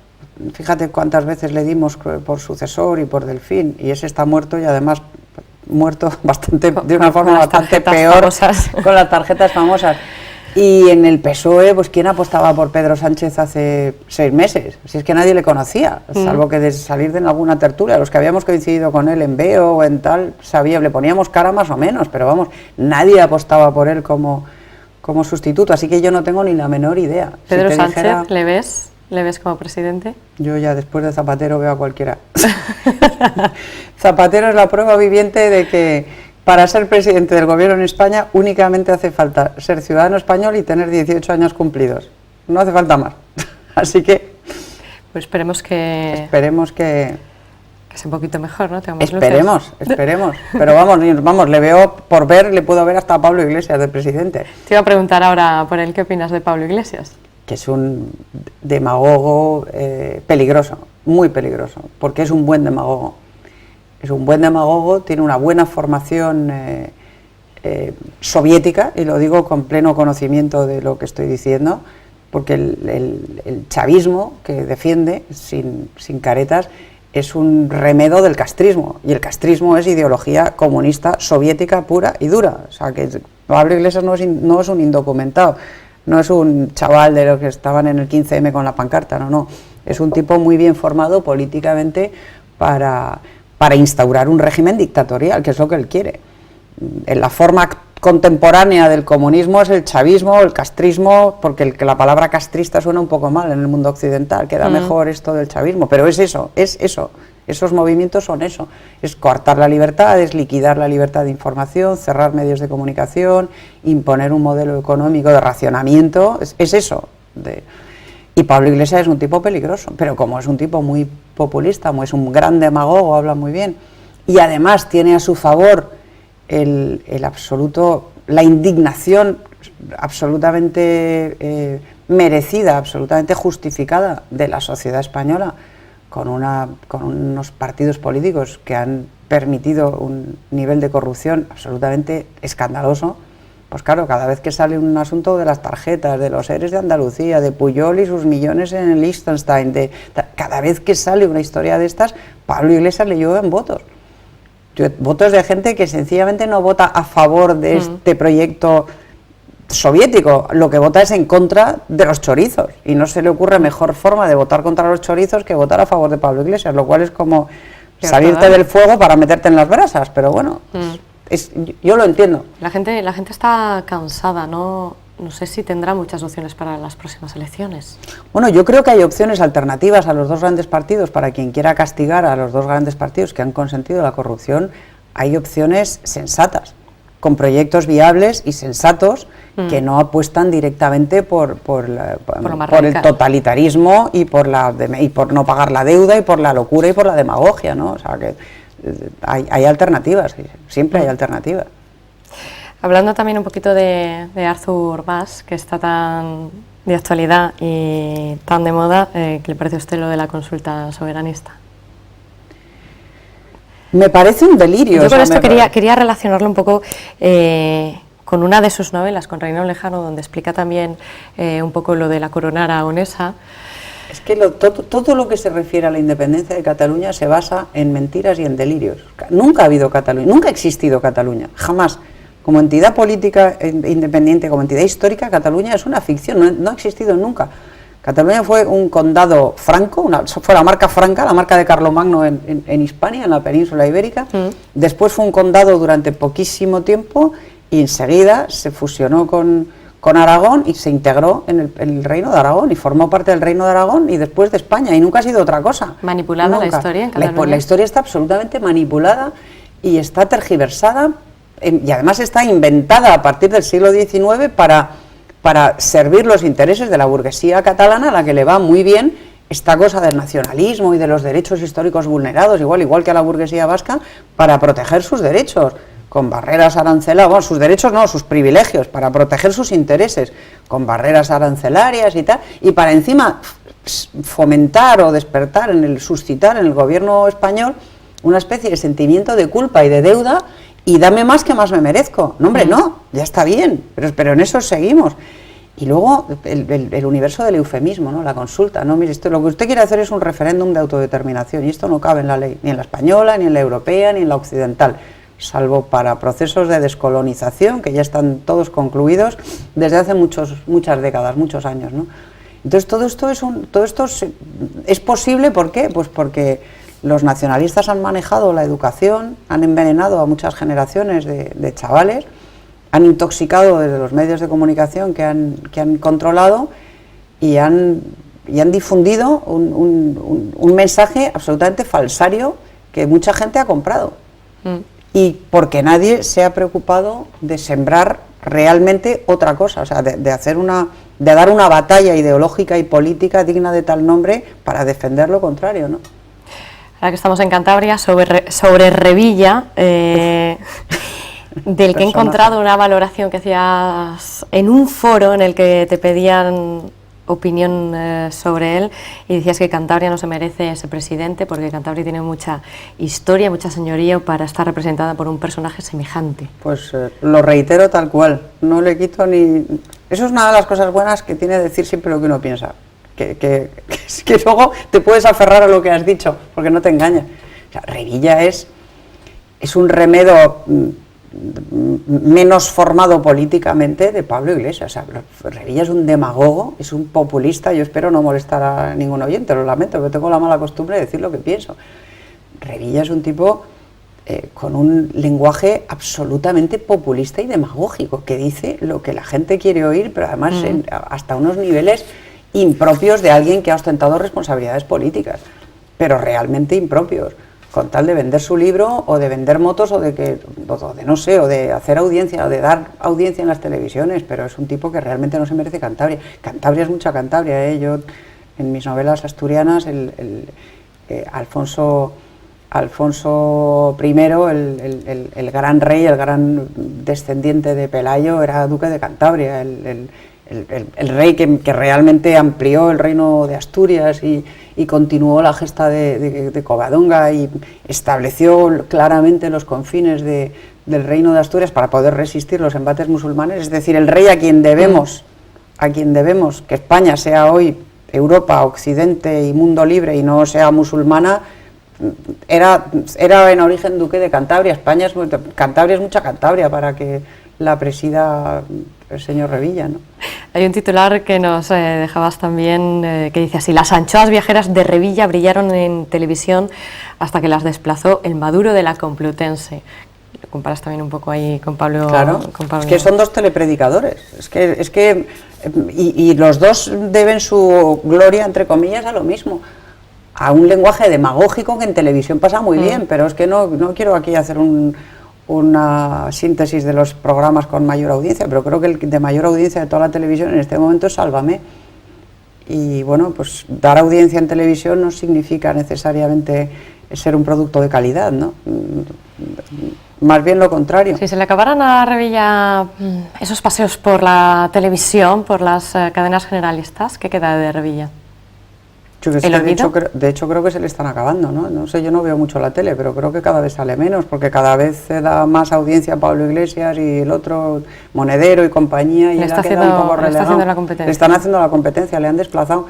Fíjate cuántas veces le dimos por sucesor y por Delfín, y ese está muerto, y además muerto de una forma bastante peor, con las tarjetas famosas. Y en el PSOE, pues ¿quién apostaba por Pedro Sánchez hace 6 meses? Si es que nadie le conocía, salvo que de salir de alguna tertulia. Los que habíamos coincidido con él en Veo o en tal, le poníamos cara más o menos, pero vamos, nadie apostaba por él como sustituto, así que yo no tengo ni la menor idea. Pedro Sánchez, ¿le ves como presidente? Yo ya después de Zapatero veo a cualquiera. Zapatero es la prueba viviente de que para ser presidente del gobierno en España únicamente hace falta ser ciudadano español y tener 18 años cumplidos. No hace falta más. Así que... Pues esperemos que sea un poquito mejor, ¿no? Esperemos. Pero vamos, le puedo ver hasta a Pablo Iglesias de presidente. Te iba a preguntar ahora por él, ¿qué opinas de Pablo Iglesias? Que es un demagogo peligroso, muy peligroso, porque es un buen demagogo. Es un buen demagogo, tiene una buena formación soviética, y lo digo con pleno conocimiento de lo que estoy diciendo, porque el chavismo que defiende, sin caretas, es un remedo del castrismo, y el castrismo es ideología comunista soviética pura y dura. O sea, que Pablo Iglesias no es un indocumentado, no es un chaval de los que estaban en el 15M con la pancarta, no. Es un tipo muy bien formado políticamente para instaurar un régimen dictatorial, que es lo que él quiere. En la forma contemporánea del comunismo es el chavismo, el castrismo, porque la palabra castrista suena un poco mal en el mundo occidental, queda mejor esto del chavismo, pero es eso. Esos movimientos son eso, es coartar la libertad, es liquidar la libertad de información, cerrar medios de comunicación, imponer un modelo económico de racionamiento, es eso. Y Pablo Iglesias es un tipo peligroso, pero como es un tipo muy populista, como es un gran demagogo, habla muy bien, y además tiene a su favor la indignación absolutamente merecida, absolutamente justificada de la sociedad española, con unos partidos políticos que han permitido un nivel de corrupción absolutamente escandaloso. Pues claro, cada vez que sale un asunto de las tarjetas, de los ERES de Andalucía, de Pujol y sus millones en el Liechtenstein, cada vez que sale una historia de estas, Pablo Iglesias le llueve en votos. votos de gente que sencillamente no vota a favor de este proyecto soviético, lo que vota es en contra de los chorizos, y no se le ocurre mejor forma de votar contra los chorizos que votar a favor de Pablo Iglesias, lo cual es como salirte del fuego para meterte en las brasas, pero bueno, yo lo entiendo. La gente está cansada, no sé si tendrá muchas opciones para las próximas elecciones. Bueno, yo creo que hay opciones alternativas a los dos grandes partidos. Para quien quiera castigar a los dos grandes partidos que han consentido la corrupción, hay opciones sensatas, con proyectos viables y sensatos que no apuestan directamente por el totalitarismo y por no pagar la deuda y por la locura y por la demagogia, ¿no? O sea que hay alternativas, siempre hay alternativas. Hablando también un poquito de Artur Mas, que está tan de actualidad y tan de moda, ¿qué le parece a usted lo de la consulta soberanista? Me parece un delirio. Yo con esto quería relacionarlo un poco con una de sus novelas, con Reino Lejano, donde explica también un poco lo de la corona aragonesa. Es que todo lo que se refiere a la independencia de Cataluña se basa en mentiras y en delirios. Nunca ha habido Cataluña, nunca ha existido Cataluña, jamás. Como entidad política independiente, como entidad histórica, Cataluña es una ficción, no ha existido nunca. Cataluña fue un condado franco, fue la marca franca, la marca de Carlomagno en Hispania, en la península ibérica. Después fue un condado durante poquísimo tiempo y enseguida se fusionó con Aragón y se integró en el Reino de Aragón y formó parte del Reino de Aragón y después de España, y nunca ha sido otra cosa. ¿Manipulada nunca. La historia en Cataluña? Pues la historia está absolutamente manipulada y está tergiversada y además está inventada a partir del siglo XIX para servir los intereses de la burguesía catalana, a la que le va muy bien esta cosa del nacionalismo y de los derechos históricos vulnerados, igual que a la burguesía vasca, para proteger sus derechos, con barreras arancelarias, bueno, sus derechos no, sus privilegios, para proteger sus intereses, con barreras arancelarias y tal, y para encima fomentar o despertar, suscitar en el gobierno español una especie de sentimiento de culpa y de deuda, y dame más que más me merezco. No, hombre, no, ya está bien, pero en eso seguimos. Y luego el universo del eufemismo, ¿no? La consulta, ¿no? Mire, lo que usted quiere hacer es un referéndum de autodeterminación, y esto no cabe en la ley, ni en la española, ni en la europea, ni en la occidental, salvo para procesos de descolonización, que ya están todos concluidos desde hace muchas décadas, muchos años, ¿no? Entonces todo esto es posible, ¿por qué? Pues porque los nacionalistas han manejado la educación, han envenenado a muchas generaciones de chavales, han intoxicado desde los medios de comunicación que han controlado y han difundido un mensaje absolutamente falsario que mucha gente ha comprado. Y porque nadie se ha preocupado de sembrar realmente otra cosa, o sea, de dar una batalla ideológica y política digna de tal nombre para defender lo contrario, ¿no? Ahora que estamos en Cantabria, sobre Revilla, del que he encontrado una valoración que hacías en un foro en el que te pedían opinión sobre él, y decías que Cantabria no se merece ese presidente porque Cantabria tiene mucha historia, mucha señoría para estar representada por un personaje semejante. Pues lo reitero tal cual, no le quito ni... Eso es una de las cosas buenas que tiene decir siempre lo que uno piensa, que luego te puedes aferrar a lo que has dicho, porque no te engaña. O sea, Revilla es un remedo menos formado políticamente de Pablo Iglesias. O sea, Revilla es un demagogo, es un populista. Yo espero no molestar a ningún oyente, lo lamento, pero tengo la mala costumbre de decir lo que pienso. Revilla es un tipo con un lenguaje absolutamente populista y demagógico, que dice lo que la gente quiere oír, pero además hasta unos niveles impropios de alguien que ha ostentado responsabilidades políticas, pero realmente impropios, con tal de vender su libro o de vender motos o de no sé, o de hacer audiencia o de dar audiencia en las televisiones, pero es un tipo que realmente no se merece Cantabria. Cantabria es mucha Cantabria, ¿eh? Yo en mis novelas asturianas, Alfonso I, el gran rey, el gran descendiente de Pelayo, era duque de Cantabria, el rey que realmente amplió el reino de Asturias y continuó la gesta de Covadonga y estableció claramente los confines del reino de Asturias para poder resistir los embates musulmanes. Es decir, el rey a quien debemos que España sea hoy Europa, Occidente y mundo libre y no sea musulmana, era en origen duque de Cantabria. Cantabria es mucha Cantabria para que la presida el señor Revilla, ¿no? Hay un titular que nos dejabas también que dice así: las anchoas viajeras de Revilla brillaron en televisión hasta que las desplazó el Maduro de la Complutense. Lo comparas también un poco ahí con Pablo. Claro, con Pablo. Es que son dos telepredicadores, y los dos deben su gloria, entre comillas, a lo mismo, a un lenguaje demagógico que en televisión pasa muy bien, pero es que no quiero aquí hacer una síntesis de los programas con mayor audiencia, pero creo que el de mayor audiencia de toda la televisión en este momento es Sálvame. Y bueno, pues dar audiencia en televisión no significa necesariamente ser un producto de calidad, ¿no? Más bien lo contrario. Si se le acabaran a Revilla esos paseos por la televisión, por las cadenas generalistas, ¿qué queda de Revilla? De hecho creo que se le están acabando, ¿no? No sé, yo no veo mucho la tele, pero creo que cada vez sale menos, porque cada vez se da más audiencia a Pablo Iglesias y el otro Monedero y compañía, y le está haciendo la competencia. Le están haciendo la competencia, le han desplazado.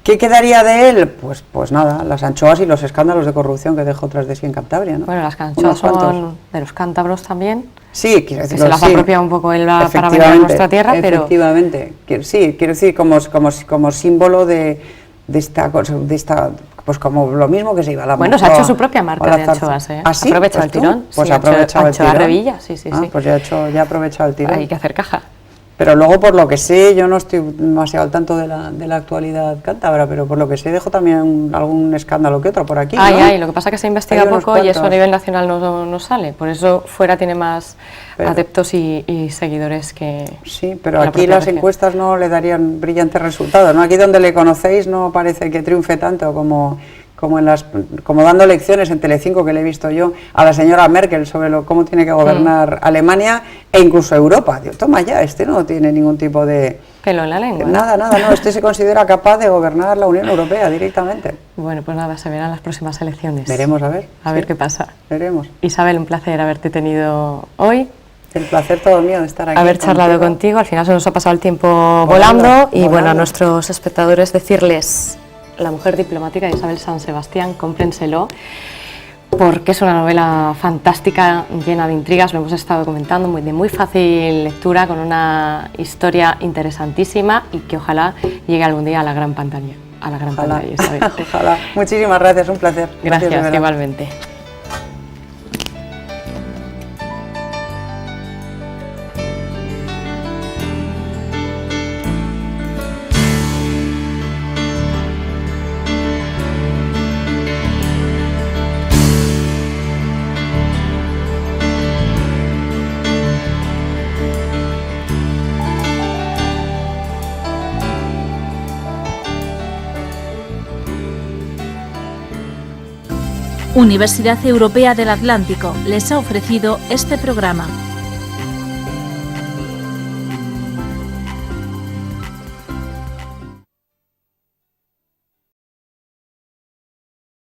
¿Qué quedaría de él? Pues nada, las anchoas y los escándalos de corrupción que dejó tras de sí en Cantabria, ¿no? Bueno, las anchoas son de los cántabros también. Sí, quiero decir, se las apropia un poco él para venir a nuestra tierra, pero... Efectivamente, sí, quiero decir, como símbolo de esta, pues como lo mismo que se iba a la... Bueno, se ha hecho su propia marca de anchoas, ¿eh? ¿Ah, sí? Aprovecha el tirón. Pues ha aprovechado el tirón. Anchoa Revilla, sí. Pues ya ha aprovechado el tirón. Hay que hacer caja. Pero luego, por lo que sé, yo no estoy demasiado al tanto de la actualidad cántabra, pero por lo que sé dejo también algún escándalo que otro por aquí, ¿no? Lo que pasa es que se investiga poco y eso a nivel nacional no sale, por eso fuera tiene más adeptos y seguidores que... Sí, pero aquí las encuestas no le darían brillantes resultados, ¿no? Aquí donde le conocéis no parece que triunfe tanto como dando lecciones en Telecinco, que le he visto yo a la señora Merkel sobre cómo tiene que gobernar Alemania e incluso Europa. Digo, toma ya, no tiene ningún tipo de... Pelo en la lengua. Nada, no, se considera capaz de gobernar la Unión Europea directamente. Bueno, pues nada, se verán las próximas elecciones. Veremos, a ver. A ver qué pasa. Veremos. Isabel, un placer haberte tenido hoy. El placer todo mío de estar aquí. Haber charlado contigo, al final se nos ha pasado el tiempo volando. Bueno, a nuestros espectadores decirles... La mujer diplomática de Isabel San Sebastián, cómprenselo, porque es una novela fantástica, llena de intrigas, lo hemos estado comentando, de muy fácil lectura, con una historia interesantísima y que ojalá llegue algún día a la gran pantalla. Pantalla, Isabel. Ojalá. Muchísimas gracias, un placer. Gracias igualmente. Universidad Europea del Atlántico les ha ofrecido este programa.